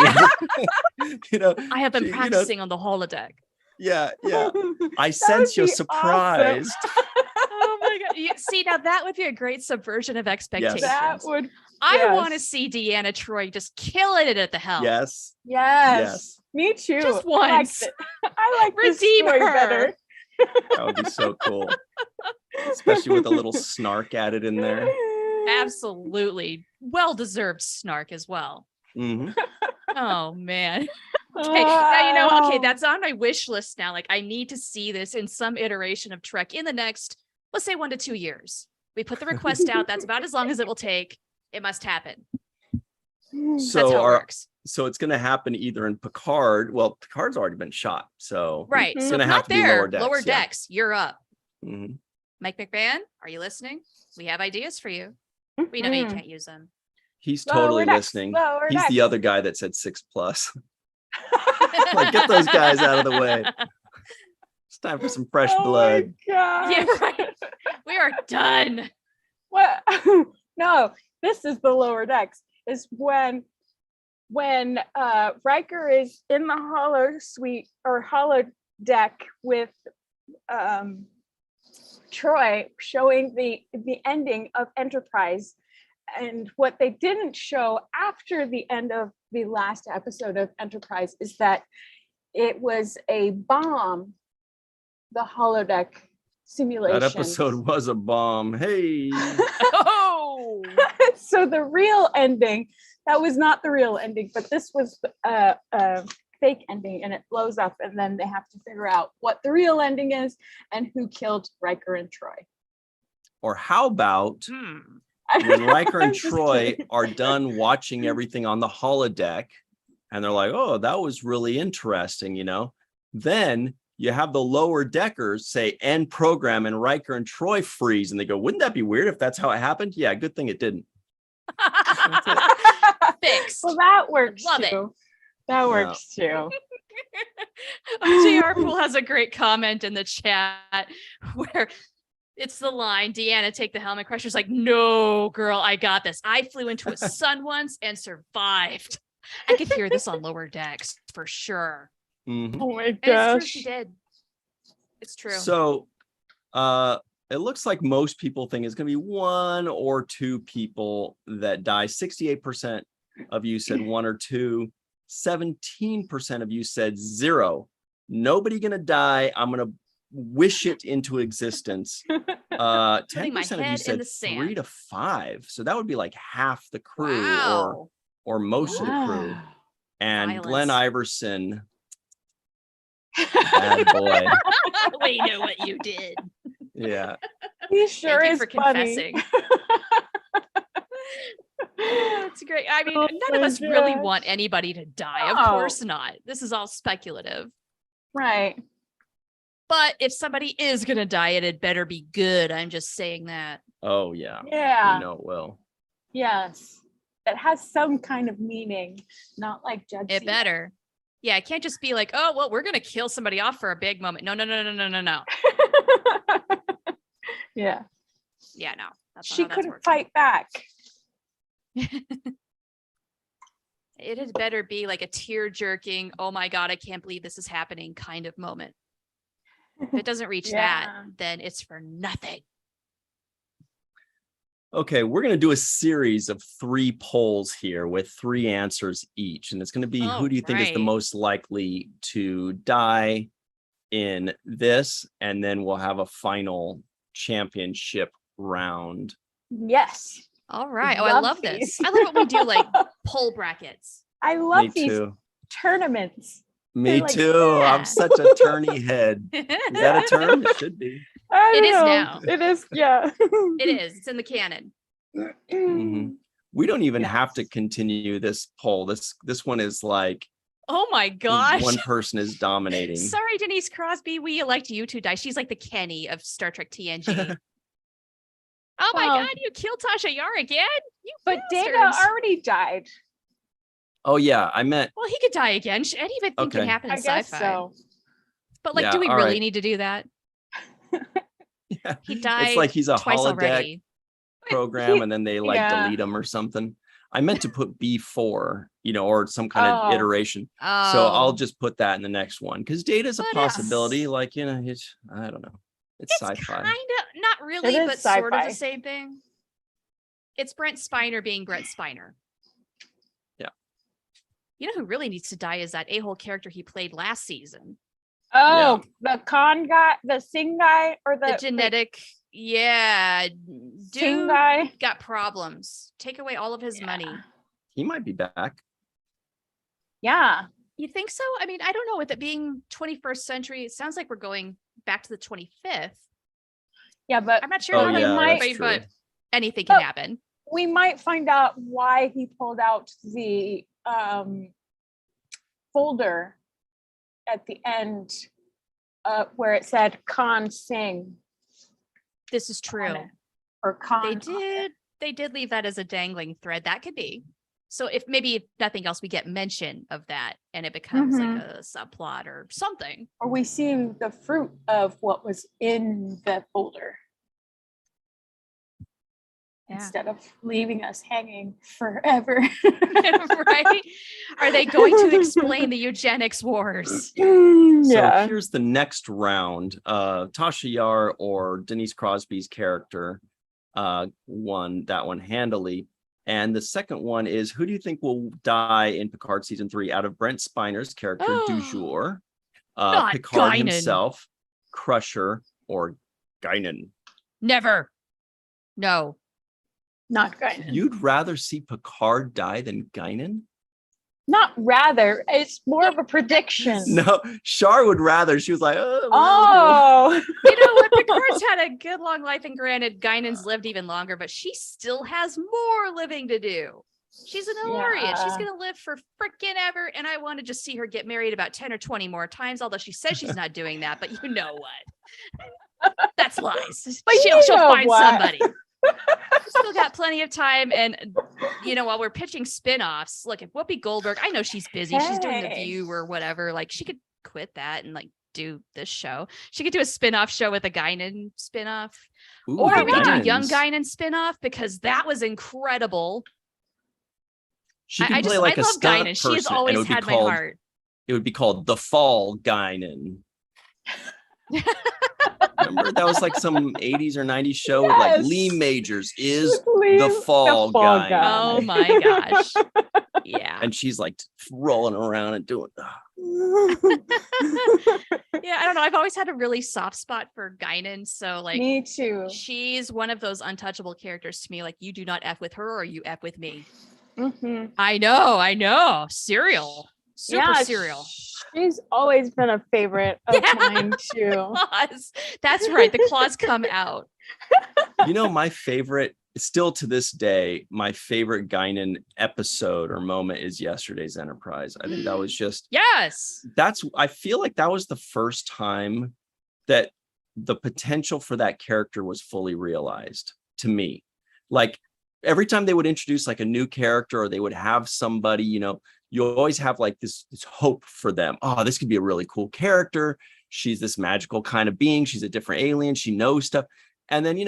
I have been practicing on the holodeck. Yeah. I That sense would you're be surprised. awesome. Oh my God. See, now that would be a great subversion of expectations. That would. I want to yes. see Deanna Troy just killing it at the helm. Yes. Yes. Me too. Just I liked once. it. I like this Redeem story her. better. That would be so cool. Especially with a little snark added in there. Absolutely. Well-deserved snark as well. Mm-hmm. Oh man. Okay, now you know, okay, that's on my wish list now. Like I need to see this in some iteration of Trek in the next, let's say 1 to 2 years. We put the request out. That's about as long as it will take. It must happen. That's how it works. So it's going to happen either in Picard. Well, Picard's already been shot. So Right. it's So going if to have not to be there, lower decks. Yeah. you're up. Mm-hmm. Mike McMahon, are you listening? We have ideas for you. We know you can't use them. He's Lower totally decks, listening. lower He's the decks. other guy that said 6+. Like, get those guys out of the way. It's time for some fresh blood. My gosh. Yeah, right. We are done. What? No, this is the lower decks. Is when Riker is in the holo suite or holo deck with Troy, showing the ending of Enterprise. And what they didn't show after the end of the last episode of Enterprise is that it was a bomb, the holodeck simulation. That episode was a bomb. Hey. Oh. So the real ending, that was not the real ending, but this was a fake ending, and it blows up, and then they have to figure out what the real ending is and who killed Riker and Troy. Or how about when Riker and Troy are done watching everything on the holodeck and they're like, oh, that was really interesting, you know, then you have the lower deckers say end program and Riker and Troy freeze and they go, wouldn't that be weird if that's how it happened? Yeah, good thing it didn't. Fixed. Well, that works Love too. That works too. JR Pool has a great comment in the chat where it's the line, Deanna, take the helmet. Crusher's like, no, girl, I got this. I flew into a sun once and survived. I could hear this on lower decks for sure. Mm-hmm. Oh my And gosh. it's true, she did. It's true. So it looks like most people think it's going to be 1 or 2 people that die. 68% of you said 1 or 2. 17% of you said 0. Nobody going to die. I'm going to wish it into existence. 10% of you said 3 to 5. So that would be like half the crew. Wow. or most of the crew. And Violence. Glenn Iverson, bad boy. We know what you did. Yeah. He sure Thank you is for funny. confessing. It's great. I mean, Oh none of my us really gosh. want anybody to die. Of No. course not. This is all speculative. Right. But if somebody is going to die, it had better be good. I'm just saying that. Oh, yeah. Yeah. You know it will. Yes. That has some kind of meaning, not like judging. It better. Yeah, it can't just be like, oh, well, we're going to kill somebody off for a big moment. No. Yeah. Yeah, no. That's not She how that's couldn't working. fight back. It had better be like a tear jerking, oh my God, I can't believe this is happening kind of moment. If it doesn't reach that, Yeah. then it's for nothing. Okay, we're going to do a series of 3 polls here with 3 answers each. And it's going to be who do you think is the right. most likely to die in this? And then we'll have a final championship round. Yes. All right. Oh, I Love love this. these. I love when we do like poll brackets. I love Me these too. tournaments. Me They're like, too. yeah. I'm such a tourney head. Is that a term? It should be. I It don't is know. now. It is. Yeah. It is. It's in the canon. Mhm. We don't even Yes. have to continue this poll. This one is like Oh my gosh. one person is dominating. Sorry, Denise Crosby. We elect you to die. She's like the Kenny of Star Trek TNG. Oh my Well- God, you killed Tasha Yar again? You But Data bastards. already died. Oh yeah, I meant Well, he could die again. Anything Okay. can happen in I guess sci-fi. so. But like, Yeah, do we all really right. need to do that? yeah, He died it's like he's a twice holodeck already. program and then they like Yeah. delete him or something. I meant to put B4, or some kind of iteration. Oh. So I'll just put that in the next one because Data's a But possibility. It's I don't know. It's sci-fi. Kind of not really, It is but sort of sci-fi. the same thing. It's Brent Spiner being Brent Spiner. Yeah. You know who really needs to die is that a-hole character he played last season. Oh, the con guy, the sing guy, or The genetic, yeah. sing Dude guy. got problems. Take away all of his money. He might be back. Yeah. You think so? I mean, I don't know. With it being 21st century, it sounds like we're going back to the 25th. Yeah, but I'm not sure Oh, how yeah, that that's but true. anything can happen. we might find out why he pulled out the folder at the end where it said con sing This is true. on it, or con. They did leave that as a dangling thread. That could be. So if nothing else, we get mention of that and it becomes like a subplot or something. Or we see the fruit of what was in the folder. Yeah. Instead of leaving us hanging forever. Right? Are they going to explain the eugenics wars? So here's the next round. Tasha Yar or Denise Crosby's character won that one handily. And the second one is, who do you think will die in Picard season 3 out of Brent Spiner's character du jour, Picard Guinan. himself, Crusher, or Guinan? Never. No. Not Guinan. You'd rather see Picard die than Guinan? Not rather. It's more of a prediction. No, Shar would rather. She was like, Oh. You know what? Picard's had a good long life, and granted, Guinan's lived even longer, but she still has more living to do. She's an Illyrian. She's going to live for freaking ever, and I want to just see her get married about 10 or 20 more times, although she says she's not doing that, but you know what? That's lies. But She'll find what? somebody. Still got plenty of time, and while we're pitching spin-offs, look, if Whoopi Goldberg, I know she's busy, she's doing The View or whatever, like she could quit that and like do this show. She could do a spin-off show with a Guinan spin-off. Ooh, Or we could do Guinans. Young Guinan spin-off, because that was incredible. She could I play like a love stunt Guinan. person. She has and it always would be had my called- heart. It would be called The Fall Guinan. Remember that was like some 80s or 90s show with like Yes. Lee Majors is Please, the fall guy. Oh my gosh. Yeah. And she's like rolling around and doing Yeah, I don't know. I've always had a really soft spot for Guinan. So like Me too. she's one of those untouchable characters to me. Like, you do not F with her or you F with me. Mhm. I know. Serial. Super serial. She's always been a favorite of mine too. Claws. That's right. The claws come out. my favorite, still to this day, my favorite Guinan episode or moment is yesterday's Enterprise. I think that was just Yes. I feel like that was the first time that the potential for that character was fully realized to me. Like every time they would introduce like a new character or they would have somebody, you always have like this hope for them. Oh, this could be a really cool character. She's this magical kind of being. She's a different alien. She knows stuff. And then,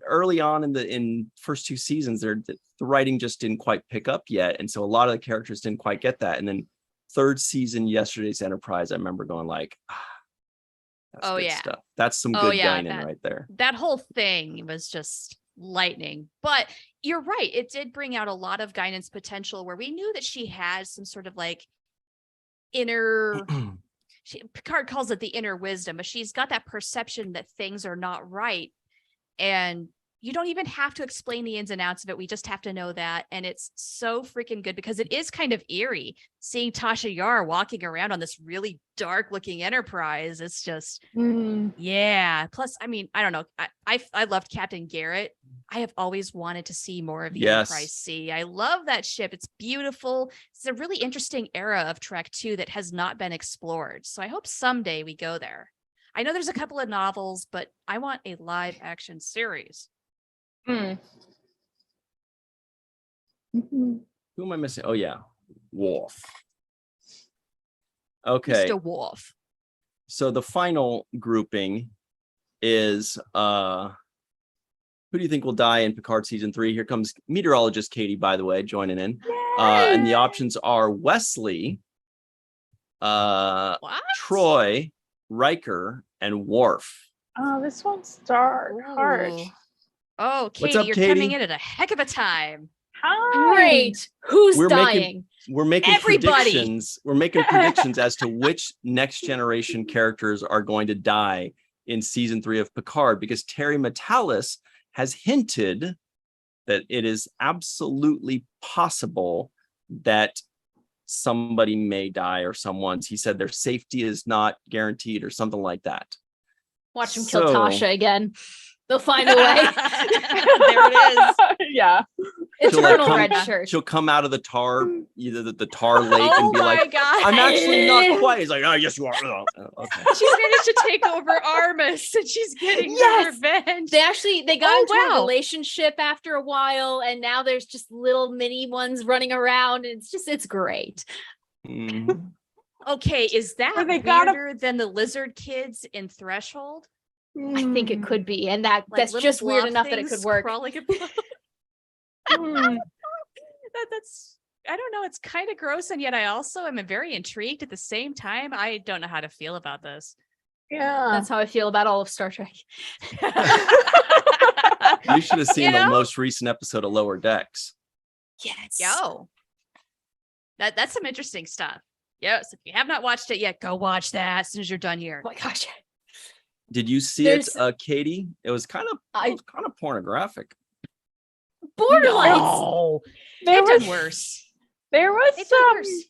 early on in first 2 seasons, the writing just didn't quite pick up yet. And so a lot of the characters didn't quite get that. And then 3rd season, yesterday's Enterprise, I remember going like, that's good stuff. That's some good Guinan right there. That whole thing was just lightning. But you're right. It did bring out a lot of Guinan's potential, where we knew that she has some sort of like inner Picard calls it the inner wisdom, but she's got that perception that things are not right. And you don't even have to explain the ins and outs of it. We just have to know that. And it's so freaking good, because it is kind of eerie seeing Tasha Yar walking around on this really dark looking Enterprise. It's just, yeah. Plus, I mean, I don't know. I loved Captain Garrett. I have always wanted to see more of the Enterprise C. I love that ship. It's beautiful. It's a really interesting era of Trek too that has not been explored. So I hope someday we go there. I know there's a couple of novels, but I want a live action series. Mhm. Who am I missing? Oh yeah, Worf. Okay. Mr. Worf. So the final grouping is who Who do you think will die in Picard season 3? Here comes meteorologist Katie, by the way, joining in. And the options are Wesley, Troy, Riker, and Worf. Oh, this one's dark. Hard. Oh, Katie, What's up, you're Katie? coming in at a heck of a time. Hi. Great. Who's dying? We're making Everybody. predictions. We're making predictions as to which next generation characters are going to die in season 3 of Picard, because Terry Matalas has hinted that it is absolutely possible that somebody may die, or someone's. He said their safety is not guaranteed or something like that. Watch him kill Tasha again. They'll find a way. There it is. Yeah. Eternal red shirt. She'll come out of the tar, either the tar lake, and be like, God. I'm actually not quite. He's like, oh, yes, you are. Oh, okay. She's managed to take over Armus, and she's getting her revenge. They got into a relationship after a while, and now there's just little mini ones running around, and it's great. Mhm. Okay, is that weirder than the lizard kids in Threshold? I think it could be, and that's little just weird blob enough that it things could work. crawling above. That's I don't know, it's kind of gross, and yet I also am very intrigued at the same time. I don't know how to feel about this. Yeah. That's how I feel about all of Star Trek. You should have seen the most recent episode of Lower Decks. Yes. Yo. That's some interesting stuff. Yes, if you have not watched it yet, go watch that as soon as you're done here. Oh my gosh. Did you see it, Katie? It was kind of pornographic. Borderline. No, There it did was worse. There was It did worse.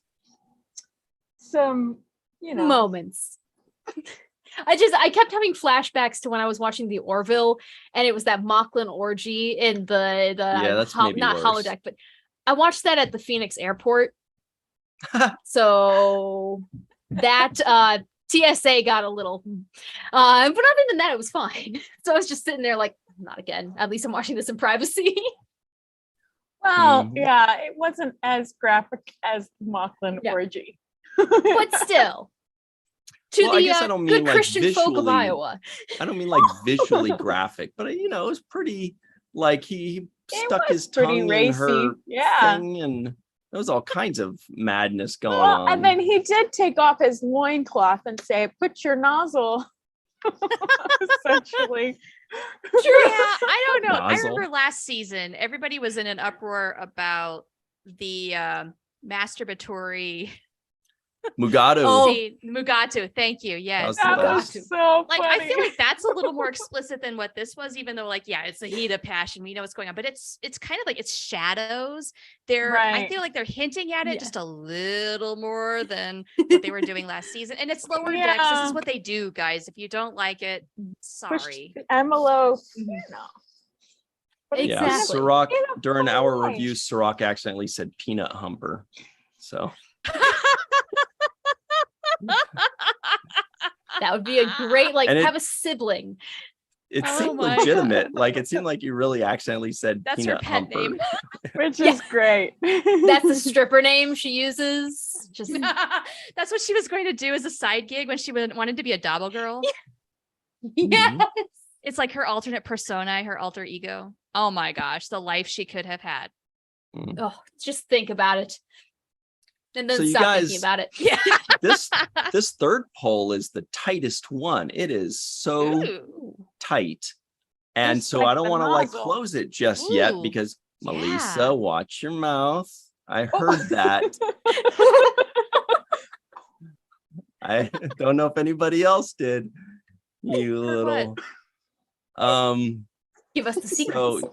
some moments. I kept having flashbacks to when I was watching the Orville, and it was that Mocklin orgy in the that's maybe not worse. holodeck, but I watched that at the Phoenix airport. So that TSA got a little but other than that, it was fine. So I was just sitting there like, not again. At least I'm watching this in privacy. Well, yeah, it wasn't as graphic as Mocklin orgy. But still. I guess I don't mean good like Christian folk of visually- Iowa. I don't mean like visually graphic, but it was pretty, like he stuck his pretty tongue in racy. her Yeah. thing, and there was all kinds of madness going Well, on. and then he did take off his loincloth and say, put your nozzle. Essentially. Yeah, I don't know. I Nozzle. remember last season, everybody was in an uproar about the masturbatory Mugatu. scene. Mugatu, thank you. Yes. That That was so Like, funny. I feel like that's a little more explicit than what this was, even though, like, yeah, it's a heat of passion. We know what's going on, but it's kind of like it's shadows. I feel like they're hinting at it just a little more than what they were doing last season. And it's Lower Decks. This is what they do, guys. If you don't like it, sorry. Push the envelope. Exactly. Yeah, Sirach, In a during our fun way. review, Sirach accidentally said peanut humper. So That would be a great, And have a sibling. it Oh seemed my legitimate. Like it seemed like you really accidentally said That's her peanut pet humper. name. Which is great. That's the stripper name she uses. Just That's what she was going to do as a side gig when she wanted to be a Dobble girl. yes. It's like her alternate persona, her alter ego. Oh my gosh, the life she could have had. Oh, just think about it. And then So you stop guys- thinking about it. Yeah. This third poll is the tightest one. It is so Ooh. tight. And Just so like I don't the want to like nozzle. close it just yet Ooh, because Melissa, yeah. watch your mouth. I heard that. I don't know if anybody else did. You Heard little Give us the secrets.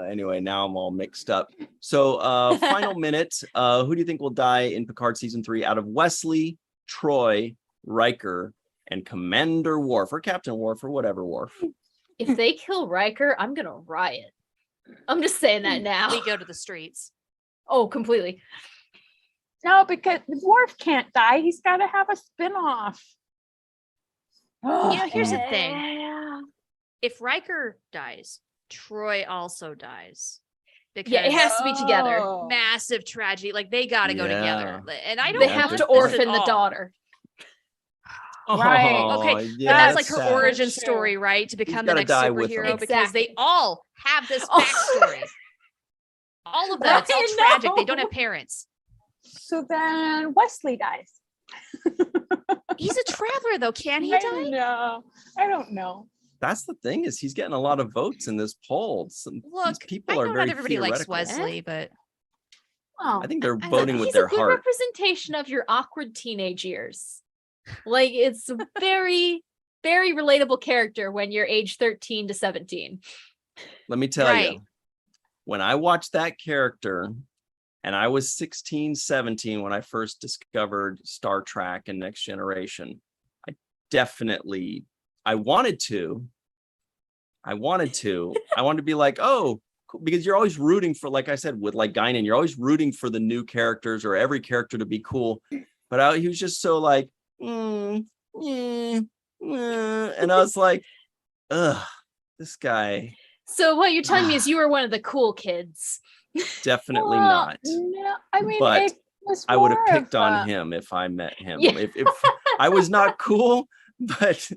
anyway, now I'm all mixed up. So final minute. Who do you think will die in Picard season 3 out of Wesley, Troy, Riker, and Commander Worf or Captain Worf or whatever Worf? If they kill Riker, I'm gonna riot. I'm just saying that now. We go to the streets. Oh, completely. No, because Worf can't die. He's got to have a spin-off. Here's the thing. If Riker dies, Troy also dies. Because Yeah, it has to be together. massive tragedy. Like they got to go Yeah. together. And I don't They know have this to at orphan the all. daughter. Right. Okay, yeah, but that's like her sad. origin True. story, right? To become the gotta next die with superhero him. because they Exactly. all have this Oh. backstory. All of them. It's all I tragic. They know. don't have parents. So then Wesley dies. He's a traveler though. Can he I die? know. I don't know. That's the thing, is he's getting a lot of votes in this poll. These Look, people I are know very not everybody likes theoretical. Wesley, but Oh, I think they're I voting know. with He's their a good heart. representation of your awkward teenage years. Like it's a very, very relatable character when you're age 13 to 17. Let me tell Right. you, when I watched that character, and I was 16, 17 when I first discovered Star Trek and Next Generation, I wanted to be like, oh, cool, because you're always rooting for, like I said, with like Guinan, you're always rooting for the new characters or every character to be cool. But he was just so like, and I was like, ugh, this guy. So what you're telling me is you were one of the cool kids. Definitely well, not. No, I mean, But it was I would have more picked of on a- him if I met him. Yeah. If I was not cool, but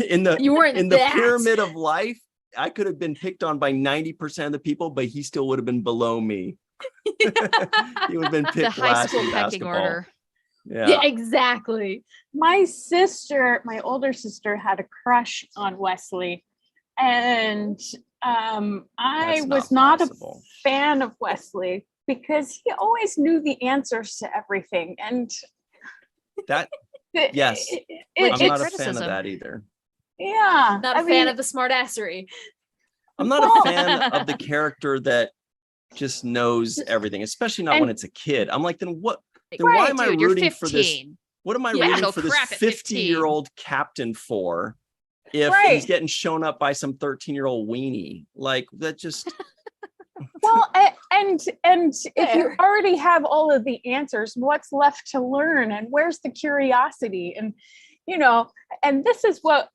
in the You weren't that. pyramid of life, I could have been picked on by 90% of the people, but he still would have been below me. He would have been the picked high last school in pecking basketball. order. Yeah, exactly. My older sister had a crush on Wesley, and I That's was not not possible. a fan of Wesley because he always knew the answers to everything, and That it- Yes. it- Legit I'm not a fan criticism. of that either. yeah, Not a I fan mean, of the smartassery. I'm not Well- a fan of the character that just knows everything, especially not when And- it's a kid. I'm like, then what? Then Right, why am I dude, you're rooting for this? 15. What am I Yeah, rooting no for this crap at 15. 50-year-old captain for if Right. he's getting shown up by some 13-year-old weenie? Like, that just well, and if you Fair. already have all of the answers, what's left to learn, and where's the curiosity? And and this is what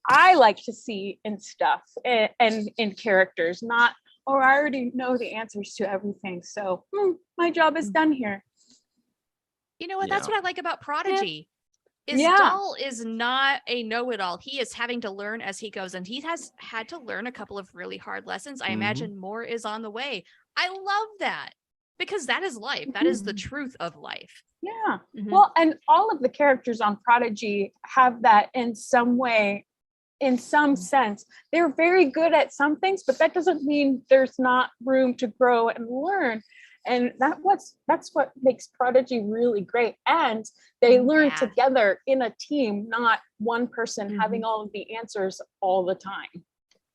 I like to see in stuff and in characters, not, oh, I already know the answers to everything, so my job is done here. You know what? That's Yeah. what I like about Prodigy. Is Yeah. Dahl is not a know-it-all. He is having to learn as he goes, and he has had to learn a couple of really hard lessons. I Mhm. imagine more is on the way. I love that because that is life. That is the truth of life. Yeah. Mhm. Well, and all of the characters on Prodigy have that in some way, in some sense. They're very good at some things, but that doesn't mean there's not room to grow and learn. And that's what makes Prodigy really great. And they learn Yeah. together in a team, not one person having all of the answers all the time.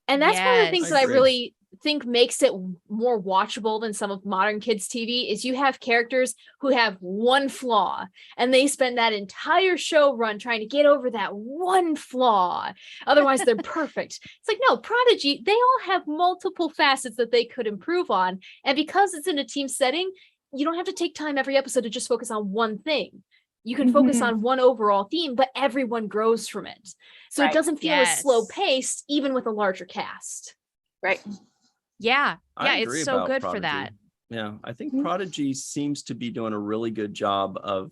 And that's one of the things Yes. that I Agree. really think makes it more watchable than some of modern kids TV is you have characters who have one flaw and they spend that entire show run trying to get over that one flaw. Otherwise they're perfect. It's like, no, Prodigy, they all have multiple facets that they could improve on. And because it's in a team setting, you don't have to take time every episode to just focus on one thing. You can focus Mhm. on one overall theme, but everyone grows from it. So Right. it doesn't feel as slow Yes. paced, even with a larger cast. Right. Yeah. I Yeah. agree It's so about good for Prodigy. that. Yeah, I think Mhm. Prodigy seems to be doing a really good job of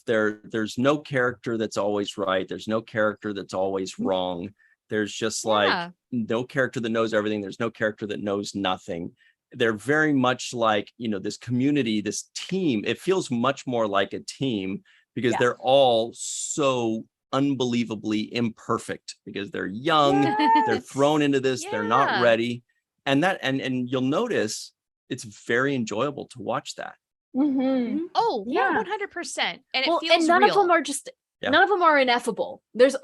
there's no character that's always right. There's no character that's always wrong. There's just like Yeah. no character that knows everything. There's no character that knows nothing. They're very much like, this community, this team. It feels much more like a team because Yeah. they're all so unbelievably imperfect because they're young, they're Yes. thrown into this, they're not Yeah. ready. And you'll notice it's very enjoyable to watch that. Mhm. Oh, yeah, Yeah. 100%. And it Well, feels and none real. of them are just Yeah. none of them are ineffable. There's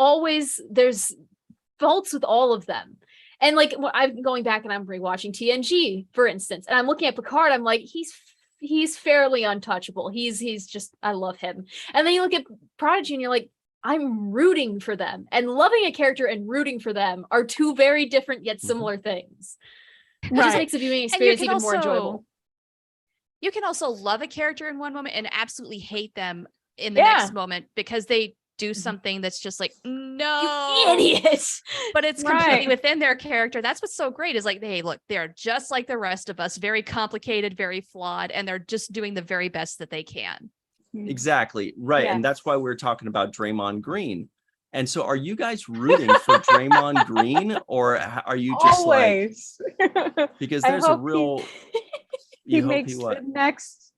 faults with all of them. And like I'm going back and I'm rewatching TNG, for instance, and I'm looking at Picard, I'm like, he's fairly untouchable. He's just, I love him. And then you look at Prodigy and you're like, I'm rooting for them. And loving a character and rooting for them are two very different yet similar things. It just Right. makes the viewing And you experience can even more enjoyable. You can also love a character in one moment and absolutely hate them in the Yeah. next moment because they do something that's just like, no, You idiot. but it's completely Right. within their character. That's what's so great is like, hey, look, they're just like the rest of us, very complicated, very flawed, and they're just doing the very best that they can. Exactly. Right. Yes. And that's why we're talking about Draymond Green. And so are you guys rooting for Draymond Green, or are you just Always. like, because I there's a hope real, he you hope makes he the what? next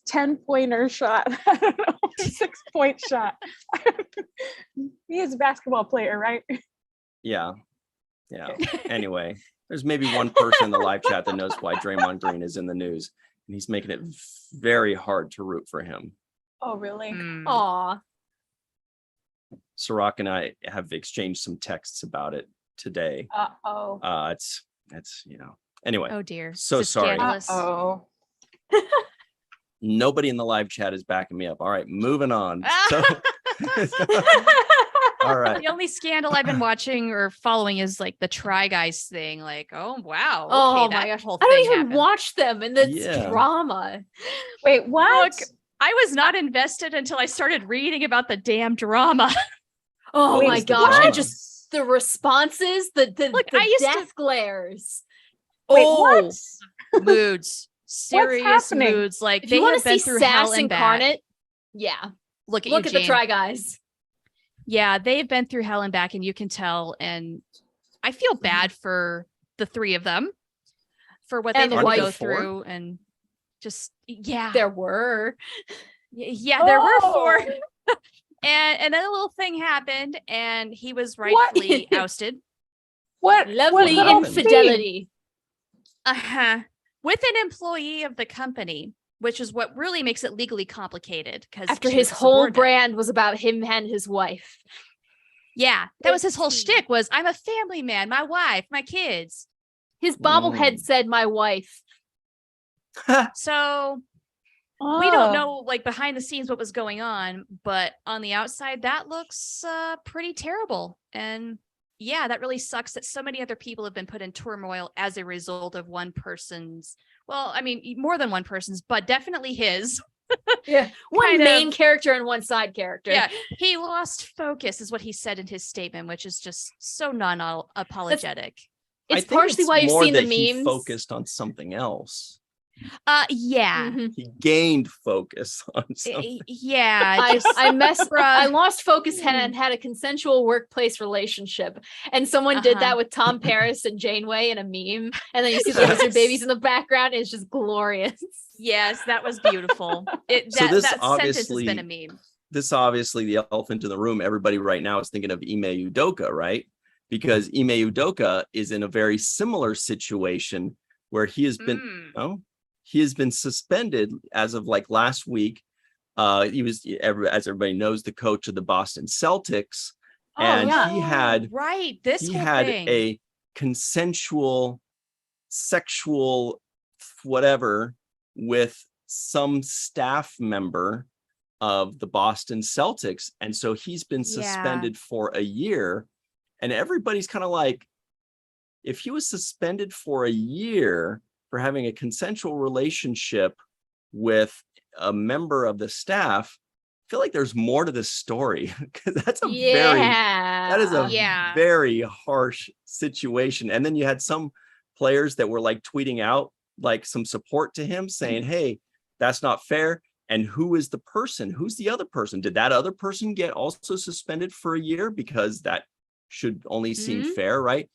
10-pointer shot. I don't know, 6-point shot. He is a basketball player, right? Yeah. Yeah. Anyway, there's maybe one person in the live chat that knows why Draymond Green is in the news, and he's making it very hard to root for him. Oh, really? Aw. Sirach and I have exchanged some texts about it today. Uh-oh. It's anyway. Oh dear. So This is sorry. scandalous. Uh-oh. Nobody in the live chat is backing me up. All right, moving on. So all right. The only scandal I've been watching or following is like the Try Guys thing. Like, oh wow. Oh Okay, my that gosh. whole I don't thing even happened. watch them, and it's Yeah. drama. Wait, what? Look, I was not invested until I started reading about the damn drama. Oh Wait, my what's the gosh. drama? And just the responses, the Look, the I used to- death glares. Wait, Oh, what? moods. Serious happening? moods. Like If they you want have to been see through hell Sass and back. incarnate, yeah. Look at Look you, at the Jane. Try Guys. Yeah, they've been through hell and back, and you can tell. And I feel bad for the three of them for what And they the had to go wife. through, and just There were. yeah, there were four. Oh, And then a little thing happened, and he was rightfully ousted. what? Lovely what happened? infidelity. With an employee of the company, which is what really makes it legally complicated. Because After his whole brand was about him and his wife. Yeah, that was his whole 15. shtick. Was I'm a family man, my wife, my kids. His bobblehead said my wife. So we don't know, like behind the scenes, what was going on, but on the outside, that looks pretty terrible. And yeah, that really sucks that so many other people have been put in turmoil as a result of one person's. Well, I mean, more than one person's, but definitely his. Yeah. One Kind main of- character and one side character. Yeah, he lost focus, is what he said in his statement, which is just so non-apologetic. I It's think partially why you've more seen the that he memes. focused on something else. Yeah, Mhm. He gained focus on something. yeah. I lost focus and had a consensual workplace relationship. And someone did that with Tom Paris and Janeway in a meme. And then you see the lizard babies in the background. It's just glorious. Yes, that was beautiful. So this that sentence has obviously- been a meme. This obviously the elephant in the room. Everybody right now is thinking of Ime Udoka, right? Because Ime Udoka is in a very similar situation where he has been he has been suspended as of like last week. He was, as everybody knows, the coach of the Boston Celtics, and he had thing. a consensual sexual whatever with some staff member of the Boston Celtics, and so he's been suspended for a year. And everybody's kind of like, if he was suspended for a year for having a consensual relationship with a member of the staff, I feel like there's more to this story, because that's a very harsh situation. And then you had some players that were like tweeting out like some support to him, saying, hey, that's not fair. And who is the person? Who's the other person? Did that other person get also suspended for a year? Because that should only seem fair, right?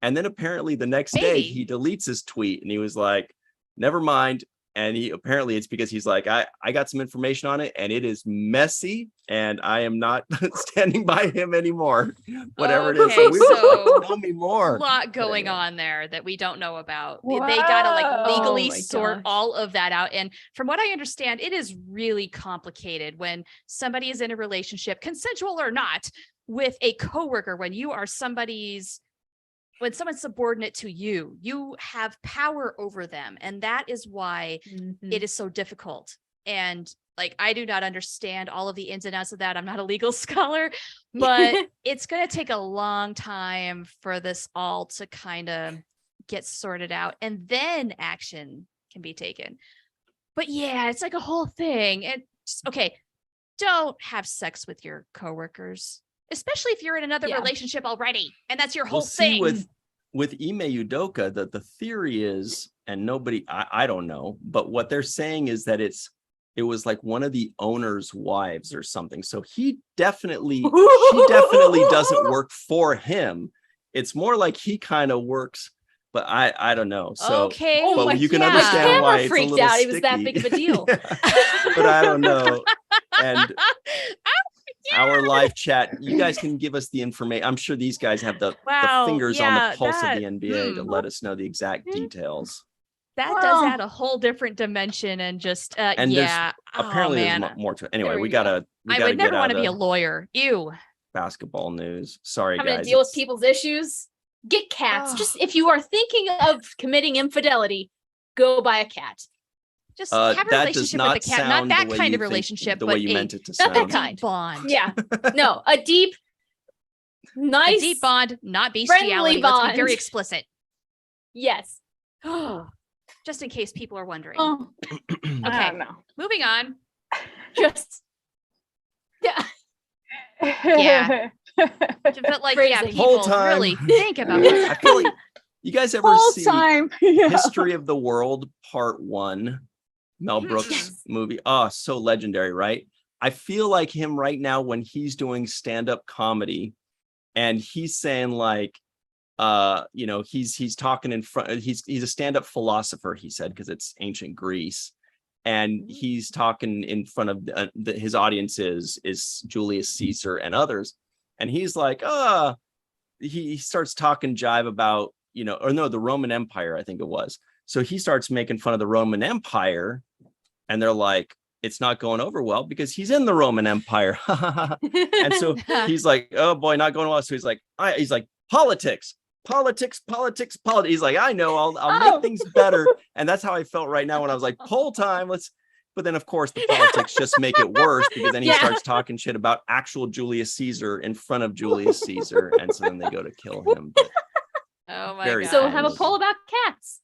And then apparently the next day he deletes his tweet and he was like, never mind. And it's because he's like, I got some information on it and it is messy and I am not standing by him anymore. Whatever it is. Okay, We were so like, tell me more. A lot going on there that we don't know about. They gotta like legally sort all of that out. And from what I understand, it is really complicated when somebody is in a relationship, consensual or not, with a coworker. When someone's subordinate to you, you have power over them. And that is why it is so difficult. And like, I do not understand all of the ins and outs of that. I'm not a legal scholar, but it's going to take a long time for this all to kind of get sorted out. And then action can be taken. But yeah, it's like a whole thing. And just, okay, don't have sex with your coworkers, especially if you're in another relationship already, and that's your whole thing. With Ime Udoka, the theory is, and nobody, I don't know, but what they're saying is that it's it was like one of the owner's wives or something. So she definitely doesn't work for him. It's more like he kind of works, but I don't know. So okay, but you can My understand why camera it's a freaked little out. It was that sticky. big of a deal. But I don't know. And our live chat, you guys can give us the information. I'm sure these guys have the fingers on the pulse of the NBA to let us know the exact details. That does add a whole different dimension and just Apparently there's more to it. Anyway, we gotta I would get never out want to of be a lawyer. Ew. basketball news. Sorry, Having guys. to deal with people's issues. Get cats. Just if you are thinking of committing infidelity, go buy a cat. Just have a that does relationship not with the cat. Not sound that the way kind you of think- relationship, the but way you meant it to not that sound. kind. deep bond. Yeah. No, a deep, nice, A deep bond, not bestiality. Let's be very bond. explicit. Yes. Just in case people are wondering. Oh, Okay. I don't know. Moving on. Just yeah. Yeah. But like, yeah, Phrasing. people Whole time. really think about this. I feel like you guys ever Whole see time. Yeah. History of the World Part 1, Mel Brooks Yes. movie? Oh, so legendary, right? I feel like him right now when he's doing stand-up comedy and he's saying like, he's talking in front, he's a stand-up philosopher, he said, because it's ancient Greece. And he's talking in front of his audience is Julius Caesar and others. And he's like, he starts talking jive about, the Roman Empire, I think it was. So he starts making fun of the Roman Empire. And they're like, it's not going over well because he's in the Roman Empire. And so he's like, oh boy, not going well. So he's like, politics. He's like, I know, I'll make things better. And that's how I felt right now when I was like, poll time, but then of course the politics just make it worse because then he starts talking shit about actual Julius Caesar in front of Julius Caesar. And so then they go to kill him. But Oh my Very god. So have a poll about cats.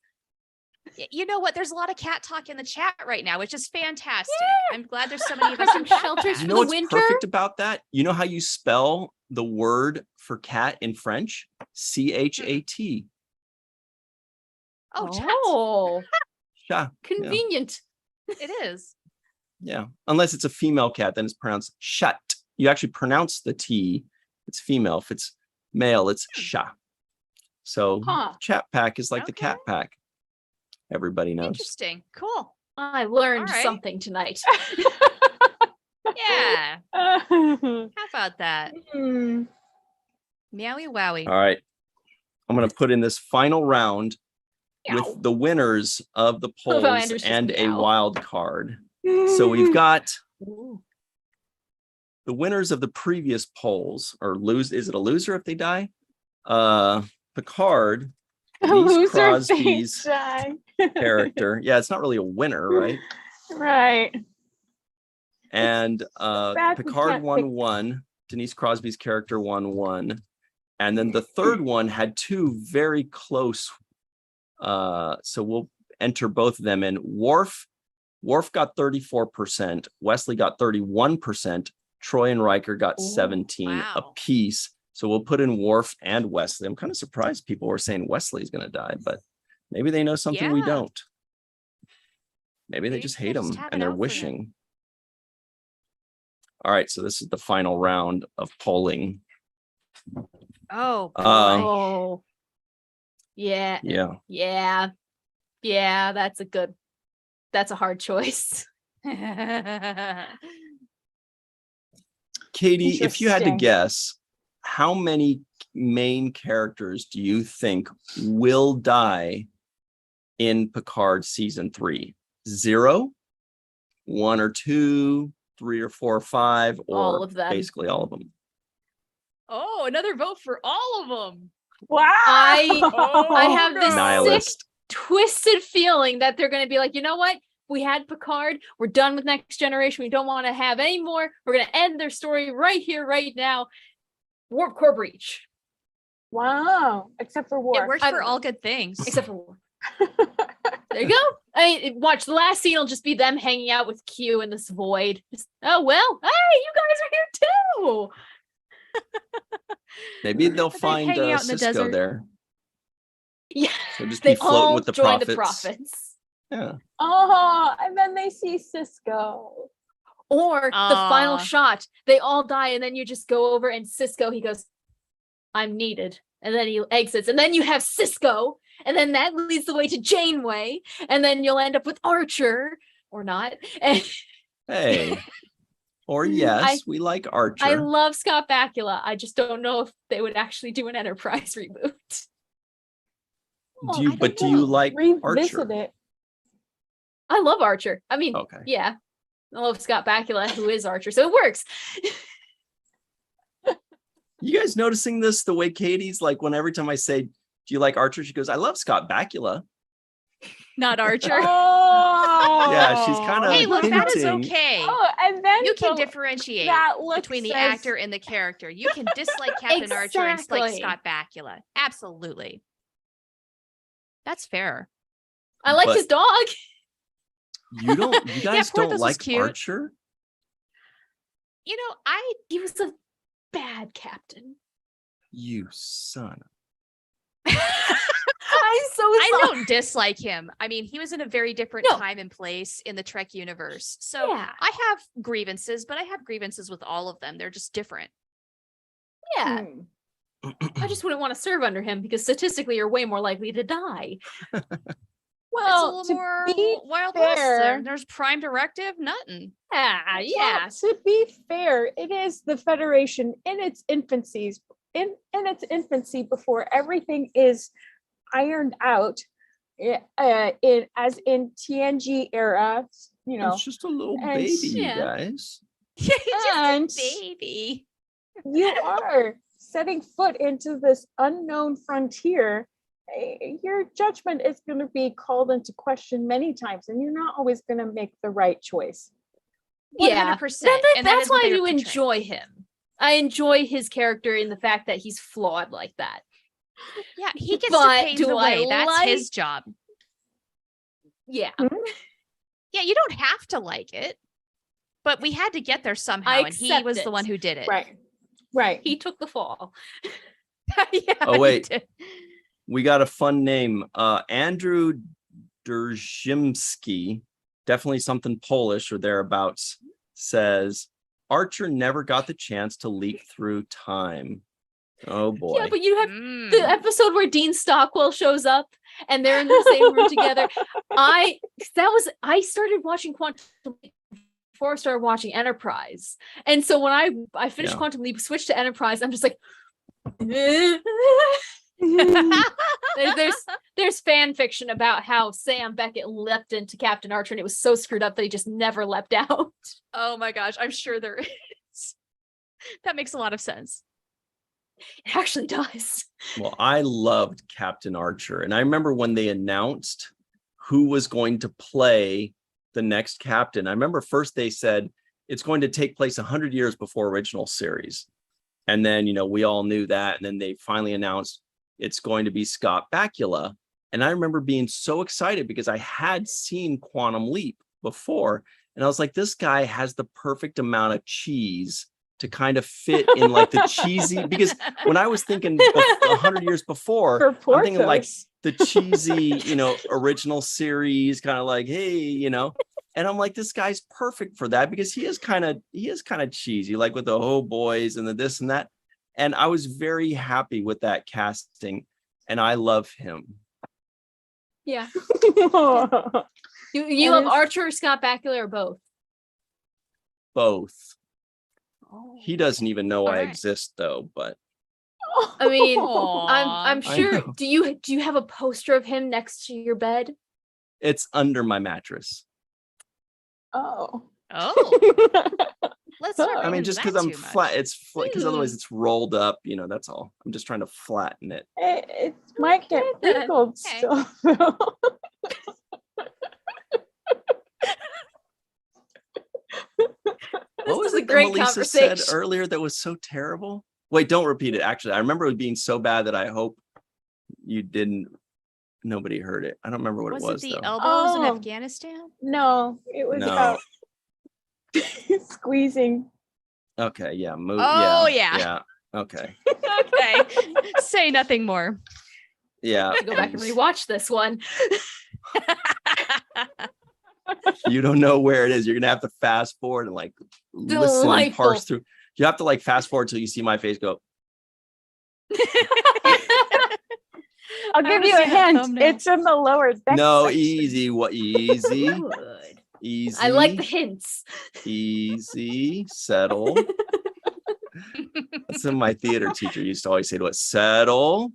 You know what? There's a lot of cat talk in the chat right now, which is fantastic. I'm glad there's so many of us Some in chat shelters chat. you for know the what's winter? perfect about that? You know how you spell the word for cat in French? CHAT. Oh, chat. Oh, Chat. convenient. It is. Yeah. Unless it's a female cat, then it's pronounced chat. You actually pronounce the T. It's female. If it's male, it's sha. So chat pack is like the cat pack. Everybody knows. Interesting. Cool. I learned All right. something tonight. Yeah. How about that? Hmm. Meowie wowie. All right. I'm going to put in this final round with the winners of the love how polls Andrew's just and a meow. wild card. So we've got Ooh. the winners of the previous polls, or lose. Is it a loser if they die? Picard, Denise Loser Crosby's face die. character. Yeah, it's not really a winner, right? Right. And bad we Picard can't won pick- 1. Denise Crosby's character won 1. And then the third one had 2 very close. So we'll enter both of them in. Worf got 34%. Wesley got 31%. Troy and Riker got 17 wow. apiece. So we'll put in Worf and Wesley. I'm kind of surprised people were saying Wesley's going to die, but maybe they know something we Yeah. don't. Maybe they Maybe just they hate just him have and it they're out for him. wishing. All right, so this is the final round of polling. Oh, boy. Oh. Yeah. Yeah. Yeah. Yeah, that's a hard choice. Katie, if you had to Interesting. guess, how many main characters do you think will die in Picard season 3? 0, 1 or 2, 3 or 4 or 5, or All of them. basically all of them? Oh, another vote for all of them. Wow. I have this sick, Nihilist. twisted feeling that they're going to be like, you know what? We had Picard. We're done with Next Generation. We don't want to have any more. We're going to end their story right here, right now. Warp Core Breach. Wow. Except for war. It worked I for don't all know. good things. Except for Warp. There you go. I mean, watch, the last scene will just be them hanging out with Q in this void. Just, oh, well, hey, you guys are here too. Maybe they'll Are they find hanging out in the Cisco desert? there. Yeah, So just they be floating all with the joined prophets. the prophets. Yeah. Oh, and then they see Cisco. Or the final Aw. shot, they all die, and then you just go over and Cisco, he goes, I'm needed. And then he exits. And then you have Cisco, and then that leads the way to Janeway, and then you'll end up with Archer, or not. And Hey. Or yes, we like Archer. I love Scott Bakula. I just don't know if they would actually do an Enterprise reboot. do you like Archer? Revisit it. I love Archer. I mean, Okay. yeah. I love Scott Bakula, who is Archer, so it works. You guys noticing this? The way Katie's like, when every time I say, do you like Archer? She goes, I love Scott Bakula. Not Archer. Oh. Yeah, she's kind of Hey, look, that is hinting. okay. Oh, and then You can the- differentiate that look between the says- actor and the character. You can dislike Captain Archer and like Exactly. Scott Bakula. Absolutely. That's fair. I like But- his dog. You guys Porthos don't was like cute. Archer? You know, He was a bad captain. You son. I'm so I sorry. don't dislike him. I mean, he was in a very different No. time and place in the Trek universe. So Yeah. I have grievances, but I have grievances with all of them. They're just different. Yeah. Hmm. I just wouldn't want to serve under him because statistically you're way more likely to die. Well, It's a little more be Wild West. fair- There's Prime Directive, nothing. Yeah. Well, to be fair, it is the Federation in its infancy, before everything is ironed out. As in TNG era, you know, It's just a little and- baby, you yeah. guys. Yeah, just And- a baby. you are setting foot into this unknown frontier. Your judgment is going to be called into question many times, and you're not always going to make the right choice. Yeah. 100%. And that That's is what why they you were portraying. enjoy him. I enjoy his character in the fact that he's flawed like that. Yeah, he gets But to pave do the I way. That's like- his job. Yeah. Yeah, you don't have to like it, but we had to get there somehow, and he accept was the it. one who did it. Right. He took the fall. Yeah, Oh, he wait. did. We got a fun name. Andrew Derzymski, definitely something Polish or thereabouts, says Archer never got the chance to leap through time. Oh boy. Yeah, but you have Mm. the episode where Dean Stockwell shows up and they're in the same room together. I started watching Quantum Leap before I started watching Enterprise. And so when I finished Yeah. Quantum Leap, switched to Enterprise, I'm just like there's fan fiction about how Sam Beckett leapt into Captain Archer and it was so screwed up that he just never leapt out. Oh my gosh, I'm sure there is. That makes a lot of sense. It actually does. Well, I loved Captain Archer. And I remember when they announced who was going to play the next captain. I remember first they said it's going to take place 100 years before original series. And then, we all knew that. And then they finally announced it's going to be Scott Bakula. And I remember being so excited because I had seen Quantum Leap before. And I was like, this guy has the perfect amount of cheese to kind of fit in like the cheesy, because when I was thinking 100 years before, For I'm thinking like Porthos. the cheesy, original series, kind of like, hey, and I'm like, this guy's perfect for that because he is kind of cheesy, like with the oh boys and the this and that. And I was very happy with that casting, and I love him. Yeah. Oh, You And love it's- Archer or Scott Bakula or both? Both. He doesn't even know I All right. exist though, but I mean, Aw. I'm I sure. know. Do you have a poster of him next to your bed? it's under my mattress. oh. Oh, let's not. I I get mean, into just that because I'm too much. flat, it's because otherwise Hmm. it's rolled up, that's all. I'm just trying to flatten it. It might get Okay, then. wrinkled Okay. still. What was is a it that great Melissa said conversation. earlier that was so terrible? Wait, don't repeat it. Actually, I remember it being so bad that I hope nobody heard it. I don't remember what Was it was it the though. elbows in Oh. Afghanistan? No, it was No. about squeezing. Okay, yeah, move. Oh, yeah, yeah. Okay, Okay, say nothing more. yeah. Go back and rewatch this one. You don't know where it is. You're gonna have to fast forward and like listen and parse through. You have to like fast forward till you see my face go. I'll give you a hint. It's in the lower deck. No, section. easy. What easy? Good. Easy. I like the hints. Easy. Settle. That's what my theater teacher used to always say to us. Settle.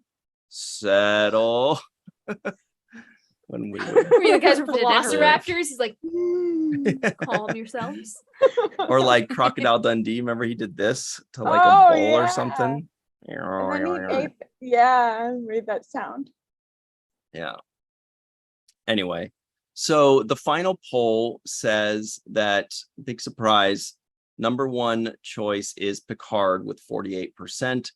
Settle. When we would You guys were Did it ever velociraptors. He's like, calm yourselves. or like Crocodile Dundee. Remember he did this to like Oh, a bull or yeah. something. And then he made that sound. Yeah. Anyway, so the final poll says that, big surprise, number one choice is Picard with 48%.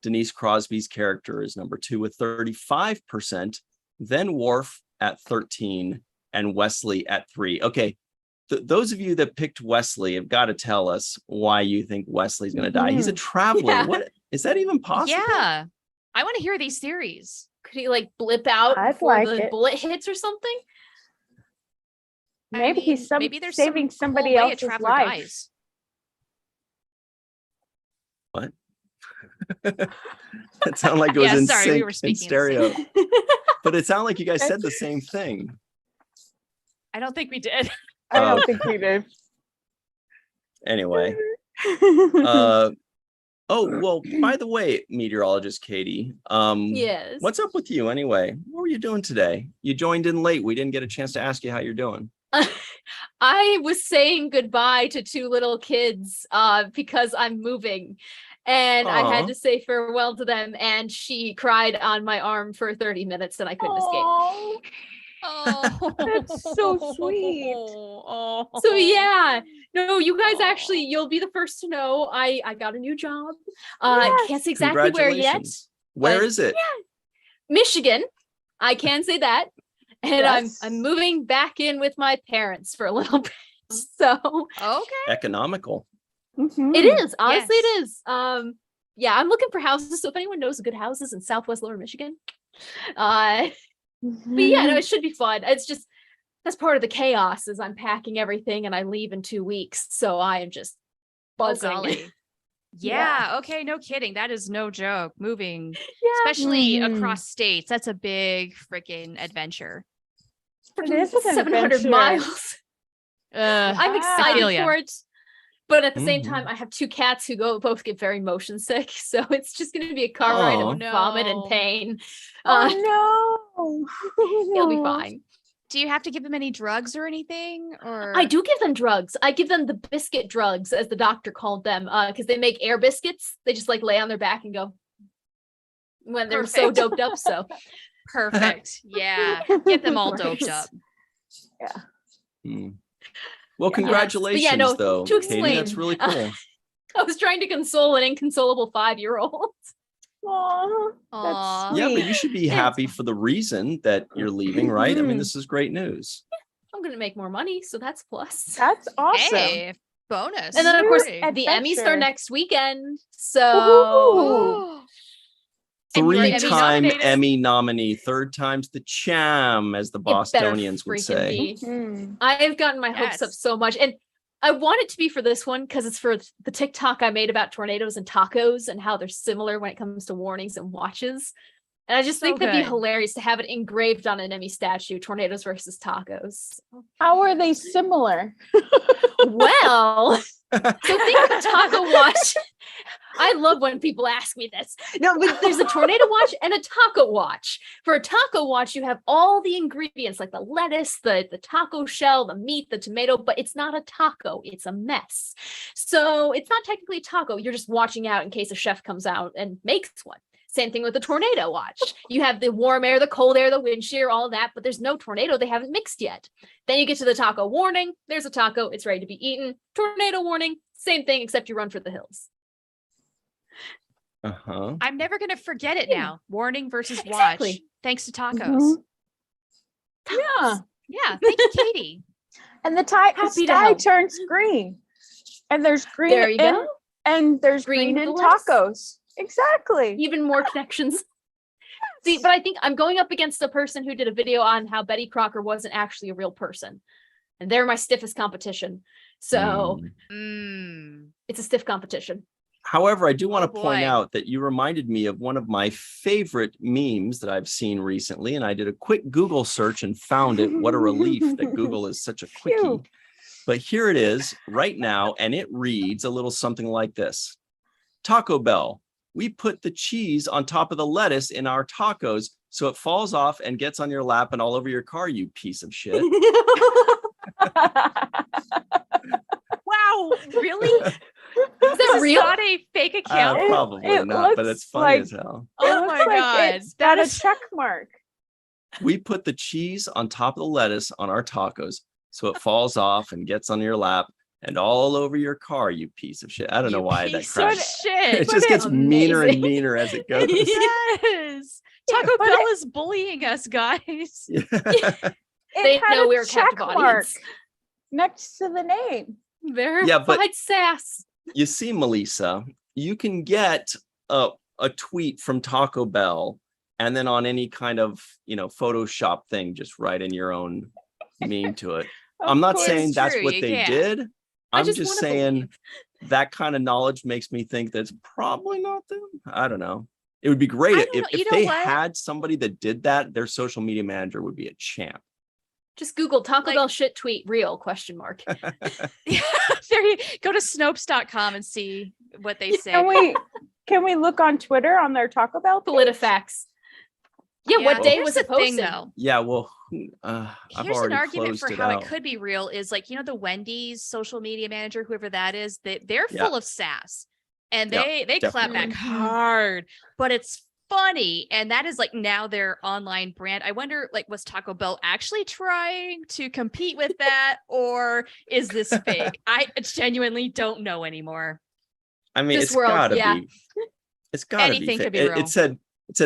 Denise Crosby's character is number two with 35%. Then Worf at 13 and Wesley at 3. Okay. Those of you that picked Wesley have got to tell us why you think Wesley's going to die. He's a traveler. Yeah. What is that even possible? Yeah. I want to hear these theories. Could he like blip out I'd before like the it. bullet hits or something? Maybe he's maybe there's saving some somebody cool way a else's traveler life. dies. What? It sounded like it was Yeah, in sorry, we sync were in speaking the stereo. same. But it sounded like you guys said the same thing. I don't think we did. I don't think he did. Anyway. Oh, well, by the way, meteorologist Katie, Yes. what's up with you anyway? What were you doing today? You joined in late. We didn't get a chance to ask you how you're doing. I was saying goodbye to 2 little kids because I'm moving. And I Aw. had to say farewell to them, and she cried on my arm for 30 minutes and I couldn't escape. Oh, Oh, That's so sweet. Oh. So yeah, no, you guys actually, you'll be the first to know. I got a new job. I can't say exactly where yet. Congratulations. Where but- is it? Michigan, I can say that. And Yes. I'm moving back in with my parents for a little bit. So Okay. Economical. Mhm. it is, honestly, Yes. it is. Yeah, I'm looking for houses. So if anyone knows good houses in Southwest Lower Michigan, but yeah, no, it should be fun. It's just that's part of the chaos is I'm packing everything and I leave in 2 weeks. So I am just Oh, buzzing. golly. Yeah. Okay. No kidding. That is no joke. Moving, Yeah. especially Mhm. across states. That's a big freaking adventure. It is an 700 adventure. miles. I'm I excited feel ya. for it. But at the same Mhm. time, I have 2 cats who both get very motion sick. So it's just going to be a car ride Oh, of vomit and no. pain. Uh, Oh no. It'll be fine. Do you have to give them any drugs or anything? Or I do give them drugs. I give them the biscuit drugs, as the doctor called them, because they make air biscuits. They just like lay on their back and go when they're so Perfect. doped up. So Perfect. Yeah. Get them all doped Right. up. Hmm. Well, Yes. But congratulations, yeah, no, though, to Katie. That's explain, really cool. I was trying to console an inconsolable 5-year-old. Aw, Aw. Yeah, but sweet. you should be happy for the reason that you're leaving, right? I mean, Mhm. this is great news. I'm going to make more money, so that's a plus. That's awesome. Hey, bonus. And then, of course, Great. the Emmys Adventure. start next weekend. So Woohoo. And you're Emmy Three-time nominated? Emmy nominee, third time's the cham, as the it better Bostonians would freaking say. be. Mhm. I've gotten my hopes up Yes. so much. And I want it to be for this one because it's for the TikTok I made about tornadoes and tacos and how they're similar when it comes to warnings and watches. And I just So think that'd be good. hilarious to have it engraved on an Emmy statue, tornadoes versus tacos. How are they similar? Well, so think of a taco watch. I love when people ask me this. No, but there's a tornado watch and a taco watch. For a taco watch, you have all the ingredients like the lettuce, the taco shell, the meat, the tomato, but it's not a taco. It's a mess. So it's not technically a taco. You're just watching out in case a chef comes out and makes one. Same thing with the tornado watch. You have the warm air, the cold air, the wind shear, all that, but there's no tornado. They haven't mixed yet. Then you get to the taco warning. There's a taco. It's ready to be eaten. Tornado warning. Same thing, except you run for the hills. Uh-huh. I'm never going to forget it Yeah. now. Warning versus watch. Exactly. Thanks to tacos. Mhm. Yeah. Yeah. Thank you, Katie. And the Happy to sky help. turns green. And there's green There you in, go. and there's Green green in with the lettuce. tacos. Exactly. Even more connections. See, but I think I'm going up against a person who did a video on how Betty Crocker wasn't actually a real person. and they're my stiffest competition. So it's a stiff competition. However, I do want to boy. point out that you reminded me of one of my favorite memes that I've seen recently, and I did a quick Google search and found it. What a relief that Google is such a quickie. Phew. But here it is right now, and it reads a little something like this. Taco Bell, we put the cheese on top of the lettuce in our tacos so it falls off and gets on your lap and all over your car, you piece of shit. Wow, really? Is that real? Not a fake account. Probably it not, but it's looks funny like- as hell. Oh my God. It's got That a is- check mark. We put the cheese on top of the lettuce on our tacos so it falls off and gets on your lap and all over your car, you piece of shit. I don't know You why that piece of cracks. shit. It just gets meaner and amazing. meaner as it goes. Yes. Taco but Bell is bullying us, guys. Yeah. It They had know a we're a check captive mark audience. next to the name. Verified sass. You see, Melissa, you can get a tweet from Taco Bell and then on any kind of, Photoshop thing, just write in your own meme to it. I'm not Of saying course. that's true, what you they can. did. I'm just wanna saying believe. that kind of knowledge makes me think that's probably not them. I don't know. It would be great I if, don't know. You if know they what? had somebody that did that, their social media manager would be a champ. Just Google Taco Like- Bell shit tweet real question mark. Yeah, there you go to Snopes.com and see what they say. Can we look on Twitter on their Taco Bell page? PolitiFacts. Yeah, what day here's was the it posted? thing, though. Yeah, well, I've Here's an already argument closed for how out. it could be real is like, the Wendy's social media manager, whoever that is, they're Yeah. full of sass and Yeah, they clap back definitely. hard, but it's funny. And that is like now their online brand. I wonder, like, was Taco Bell actually trying to compete with that, or is this fake? I genuinely don't know anymore. I mean, This it's world, gotta yeah. be. It's gotta Anything be. could be It real. said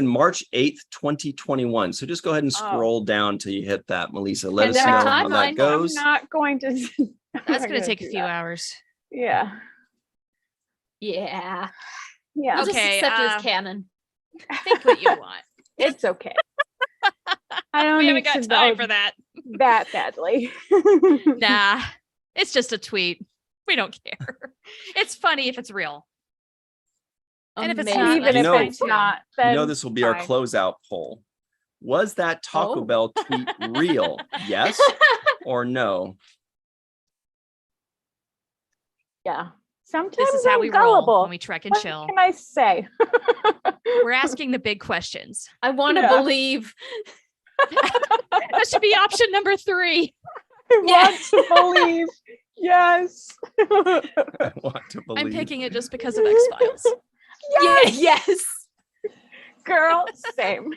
March 8th, 2021. So just go ahead and Oh. scroll down till you hit that, Melissa. Let us Pandemic know how timeline. that goes. I'm not going to. That's going to take a few hours. Yeah. Yeah. Yeah. We'll just Okay, accept it as canon. Think what you want. It's okay. I don't We need haven't got to time know for that. that badly. Nah, it's just a tweet. We don't care. It's funny if it's real. And if it's Amazing. not, Even You if know- it's not, then This will be our fine. closeout poll. Was that Taco Oh. Bell tweet real? Yes or no? Yeah. Sometimes This is how I'm we roll gullible. when we trek and What chill. can I say? We're asking the big questions. I want to Yeah. believe. That should be option number 3. I want to believe. Yes. I want to believe. I'm picking it just because of X-Files. Yes, Yes. girl. Same.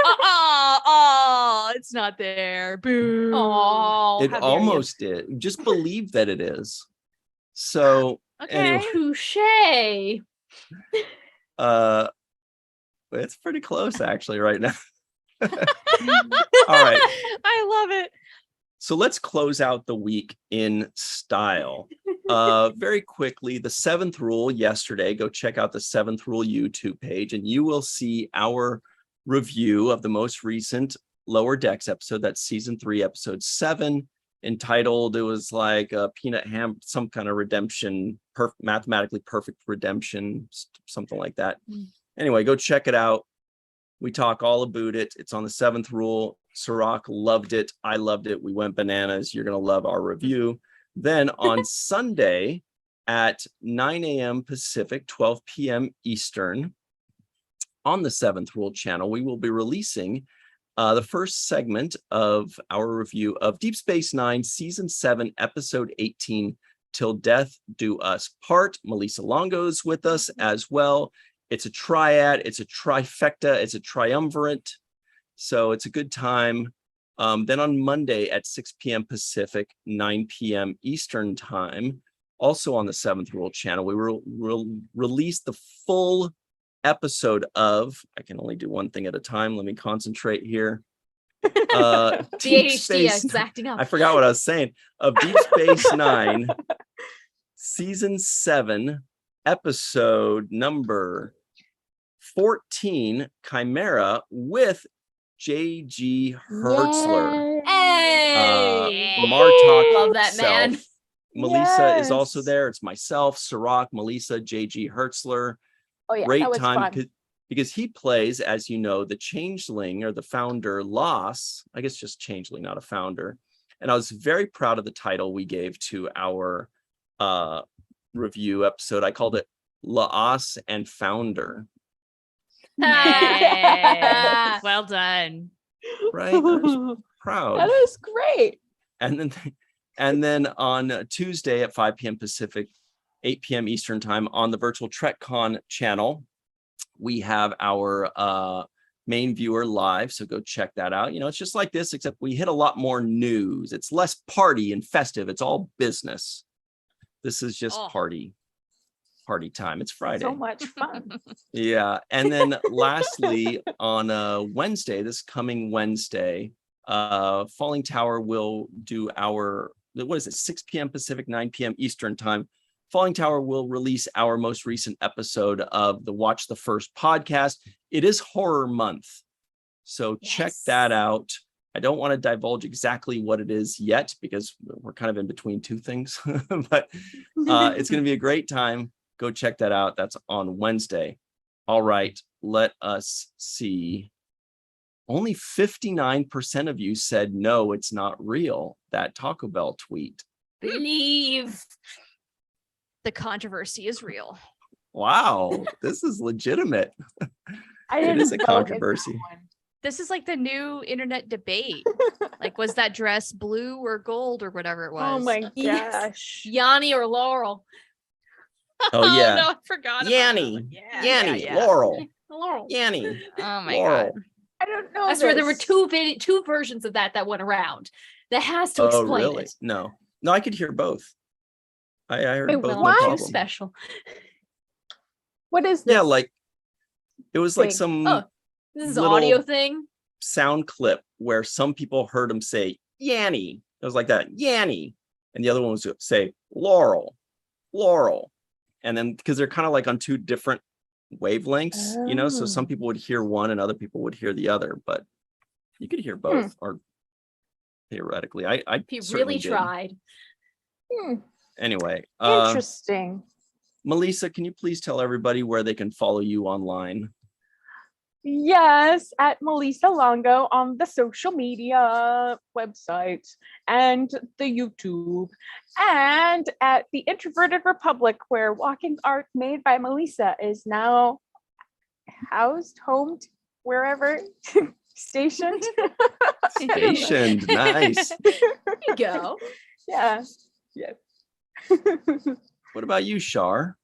Oh, it's not there. Boo. Oh, It almost did. Just believe that it is. So Okay. anyway. touche. It's pretty close actually right now. All right. I love it. So let's close out the week in style. Very quickly, the 7th rule yesterday, go check out the 7th rule YouTube page and you will see our review of the most recent Lower Decks episode. That's season 3, episode 7, entitled, it was like a peanut ham, some kind of redemption, mathematically perfect redemption, something like that. Anyway, go check it out. We talk all about it. It's on the 7th rule. Sirach loved it. I loved it. We went bananas. You're going to love our review. Then on Sunday at 9 a.m. Pacific, 12 p.m. Eastern, on the 7th Rule channel, we will be releasing the first segment of our review of Deep Space Nine, Season 7, Episode 18, Till Death Do Us Part. Melissa Longo's with us as well. It's a triad. It's a trifecta. It's a triumvirate. So it's a good time. Then on Monday at 6 p.m. Pacific, 9 p.m. Eastern time, also on the 7th Rule channel, we will release the full episode of, I can only do one thing at a time. Let me concentrate here. The Deep ADHD Space, is acting up. I forgot what I was saying. Of Deep Space Nine, Season 7, episode number 14, Chimera, with J.G. Hertzler. Hey. Martok Love that man. himself. Melissa is Yes. also there. It's myself, Sirach, Melissa, JG Hertzler. Oh yeah, Great that was time fun. because he plays, as you know, the changeling or the founder Loss. I guess just changeling, not a founder. And I was very proud of the title we gave to our review episode. I called it Laos and Founder. Hey, well done. Right? I was proud. That is great. And then on Tuesday at 5 p.m. Pacific, 8 p.m. Eastern time on the virtual TrekCon channel, we have our main viewer live. So go check that out. You know, it's just like this, except we hit a lot more news. It's less party and festive. It's all business. This is just party time. It's Friday. So much fun. Yeah. And then lastly, on Wednesday, this coming Wednesday, Falling Tower will do our, 6 p.m. Pacific, 9 p.m. Eastern time. Falling Tower will release our most recent episode of the Watch the First podcast. It is horror month, so check that out. I don't want to divulge exactly what it is yet because we're kind of in between two things, but it's going to be a great time. Go check that out. That's on Wednesday. All right, let us see. Only 59% of you said no, it's not real. That Taco Bell tweet. Believe. The controversy is real. Wow, this is legitimate. It is a controversy. This is like the new internet debate. Like, was that dress blue or gold or whatever it was? Oh my Yes. gosh. Yanni or Laurel? Oh yeah, no, I forgot about Yanni, that one. Yeah, Yanni, yeah, yeah. Laurel, Laurel. Yanni. Oh my Laurel. god. I don't know. I swear there were this. two versions of that went around. That has to Oh explain really? it. No, I could hear both. I heard Wait, both. Well, No what? too problem. special. What is this? Yeah, like it was like thing? some Oh, this is an little audio thing. sound clip where some people heard him say Yanni. It was like that, Yanni, and the other one was to say Laurel, Laurel, and then because they're kind of like on two different wavelengths, you know, so some Oh. people would hear one and other people would hear the other, but you could hear both, or theoretically. I If you certainly really did. tried. Anyway, Interesting. Melissa, can you please tell everybody where they can follow you online? Yes, at Melissa Longo on the social media websites and the YouTube, and at the Introverted Republic, where walking art made by Melissa is now homed, wherever, stationed. Stationed, nice. There you go. Yeah. What about you, Shar?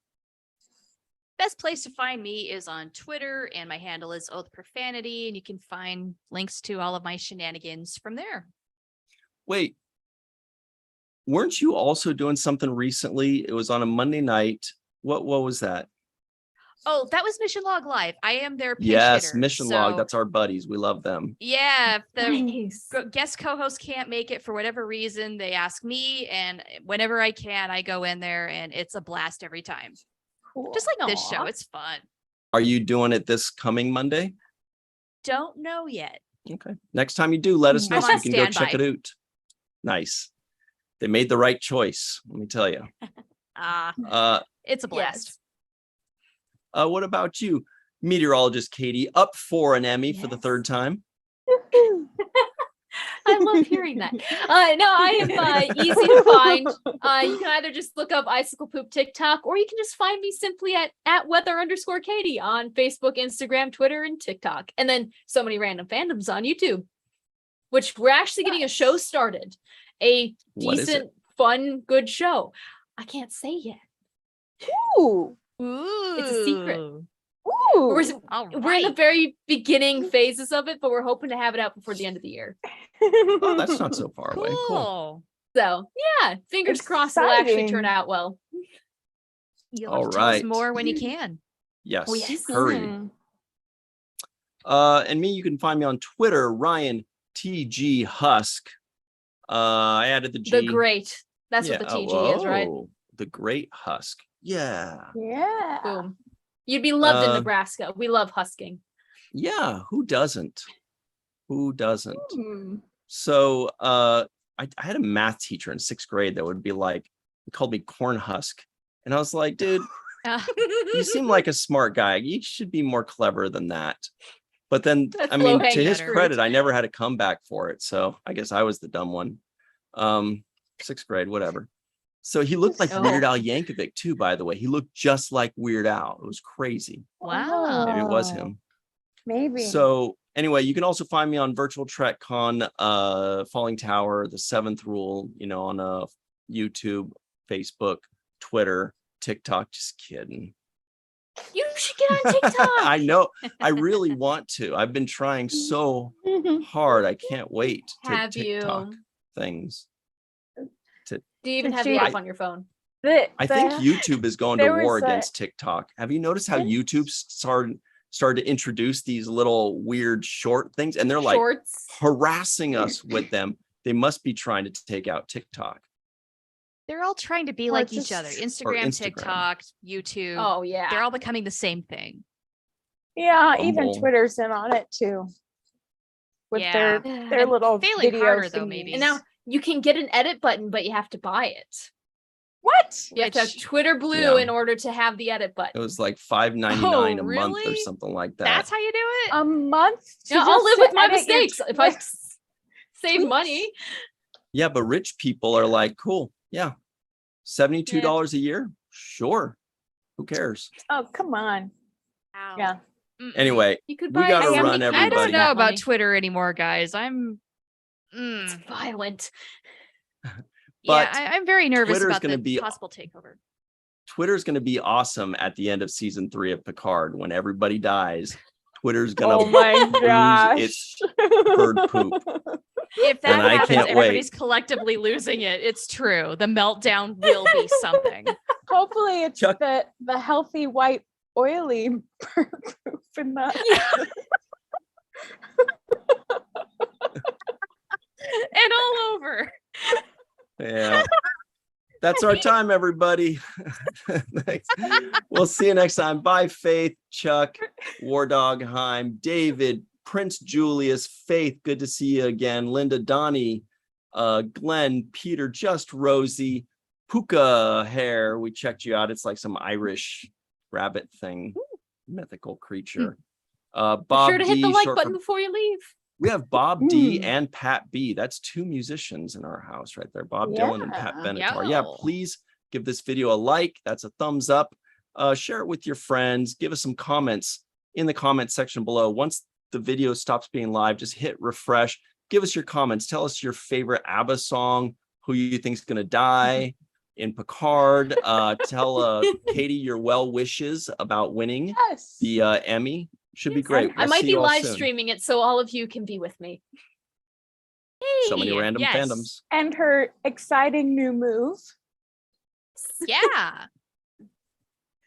Best place to find me is on Twitter, and my handle is Oath Profanity, and you can find links to all of my shenanigans from there. Wait, weren't you also doing something recently? It was on a Monday night. What was that? Oh, that was Mission Log Live. I am their pinch Yes, hitter, Mission Log. so- That's our buddies. We love them. Yeah, if the Nice. guest co-host can't make it for whatever reason, they ask me, and whenever I can, I go in there, and it's a blast every time. Cool. Just like this Aw. show, it's fun. Are you doing it this coming Monday? Don't know yet. Okay. Next time you do, let us know I'm so we on can go check standby. it out. Nice. They made the right choice. Let me tell you. It's a blast. Yes. What about you, meteorologist Katie? Up for an Emmy for the Yes. third time? I love hearing that. No, I am easy to find. You can either just look up Icicle Poop TikTok, or you can just find me simply at weather_Katie on Facebook, Instagram, Twitter, and TikTok. And then so many random fandoms on YouTube, which we're actually getting a show started. A What is it? decent, fun, good show. I can't say yet. Ooh. Ooh. It's a secret. Ooh. We're All we're in the right. very beginning phases of it, but we're hoping to have it out before the end of the year. Oh, that's not so far away. Cool. Cool. So yeah, fingers crossed it'll actually Exciting. turn out well. You'll All have to tell us right. more when you can. Yes. Oh, yes. Hurry. Mhm. And me, you can find me on Twitter, Ryan TG Husk. I added the G. The great. That's what the TG is, right? whoa, the Great Husk. Yeah. Yeah. Boom. You'd be loved in Uh, Nebraska. We love husking. Yeah. Who doesn't? Who doesn't? Hmm. So I had a math teacher in 6th grade that would be like, he called me corn husk. And I was like, dude, you seem like a smart guy. You should be more clever than that. But then, That's I mean, to low-hanging his fruit. credit, I never had a comeback for it. So I guess I was the dumb one. 6th grade, whatever. So he looked like Oh. Weird Al Yankovic too, by the way. He looked just like Weird Al. It was crazy. Wow. Maybe it was Oh, him. Maybe. So anyway, you can also find me on Virtual Trek Con, Falling Tower, The Seventh Rule, on YouTube, Facebook, Twitter, TikTok. Just kidding. You should get on TikTok. I know. I really want to. I've been trying so hard. I can't wait to Have TikTok you? things. Do you even Did have you- the app on your phone? I think YouTube is going to there war was a- against TikTok. Have you noticed how Yeah. YouTube started to introduce these little weird short things, and they're like Shorts. harassing us with them? They must be trying to take out TikTok. They're all trying to be Or like just- each other. or Instagram, Instagram. TikTok, YouTube. Oh yeah. They're all becoming the same thing. Yeah, even Bumble. Twitter's in on it too. With Yeah. their little Failing video harder, though, thingies. maybe. And now you can get an edit button, but you have to buy it. What? You have to have Which- Twitter Blue Yeah. in order to have the edit It button. was like $5.99 a month or really? something like that. That's how you do it? A month? to Yeah, I'll just live to with my edit your mistakes if I Twitter- save tweets? money. Yeah, but rich people are like, cool. Yeah. $72 a year? Sure. Who cares? Oh, come on. Ow. Yeah. Mm-mm. Anyway, You could We buy gotta a run, Sammy I everybody. don't know that about money. Twitter anymore, guys. It's violent. But I'm very nervous Twitter's about gonna the be- possible takeover. Twitter's going to be awesome at the end of season 3 of Picard. When everybody dies, Twitter's going to Oh my gosh. its bird poop. If that And I happens, can't everybody's wait. collectively losing it. It's true. The meltdown will be something. Hopefully it's Chuck- the healthy white oily proof and not And all over. Yeah. That's our time, everybody. Thanks. We'll see you next time. Bye, Faith, Chuck, War Dog Heim, David, Prince Julius, Faith. Good to see you again. Linda, Donnie, Glenn, Peter, Just Rosie, Puka Hair. We checked you out. It's like some Irish rabbit thing, mythical creature. Bob Be sure to hit D, the like short button for- before you leave. We have Bob D Mm. and Pat B. That's 2 musicians in our house right there. Bob Dylan and Pat Yeah. Benatar. Yeah, Yo. please give this video a like. That's a thumbs up. Share it with your friends. Give us some comments in the comment section below. Once the video stops being live, just hit refresh. Give us your comments. Tell us your favorite Abba song, who you think is going to die in Picard. Tell Katie your well wishes about winning yes. the Emmy. Should be Yes, great. I We'll might see be you all live soon. streaming it so all of you can be with me. So many Hey, random yes. fandoms. And her exciting new move. Yeah.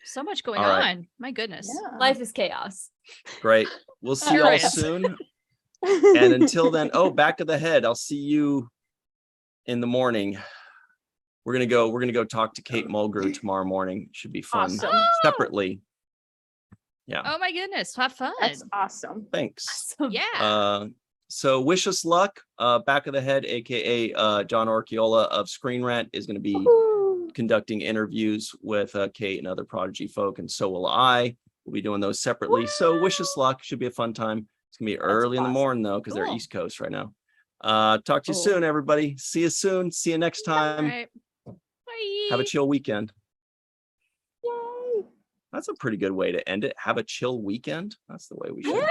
So much going All right. on. My goodness. Yeah. Life is chaos. Great. We'll see you Sure all is. soon. And until then, back of the head. I'll see you in the morning. We're gonna go talk to Kate Mulgrew tomorrow morning. Should be fun. Awesome. Separately. Yeah. Oh my goodness. Have fun. That's awesome. Thanks. Yeah. So wish us luck. Back of the head, aka John Orchiola of Screen Rant, is gonna be Woohoo. conducting interviews with Kate and other Prodigy folk, and so will I. We'll be doing those separately. So wish us luck. Should be a fun time. It's gonna be early in the awesome. morning though, because they're Cool. East Coast right now. Talk to you Cool. soon, everybody. See you soon. See you next All time. right. Bye. Have a chill weekend. Yay. That's a pretty good way to end it. Have a chill weekend. That's the way we should. Yeah.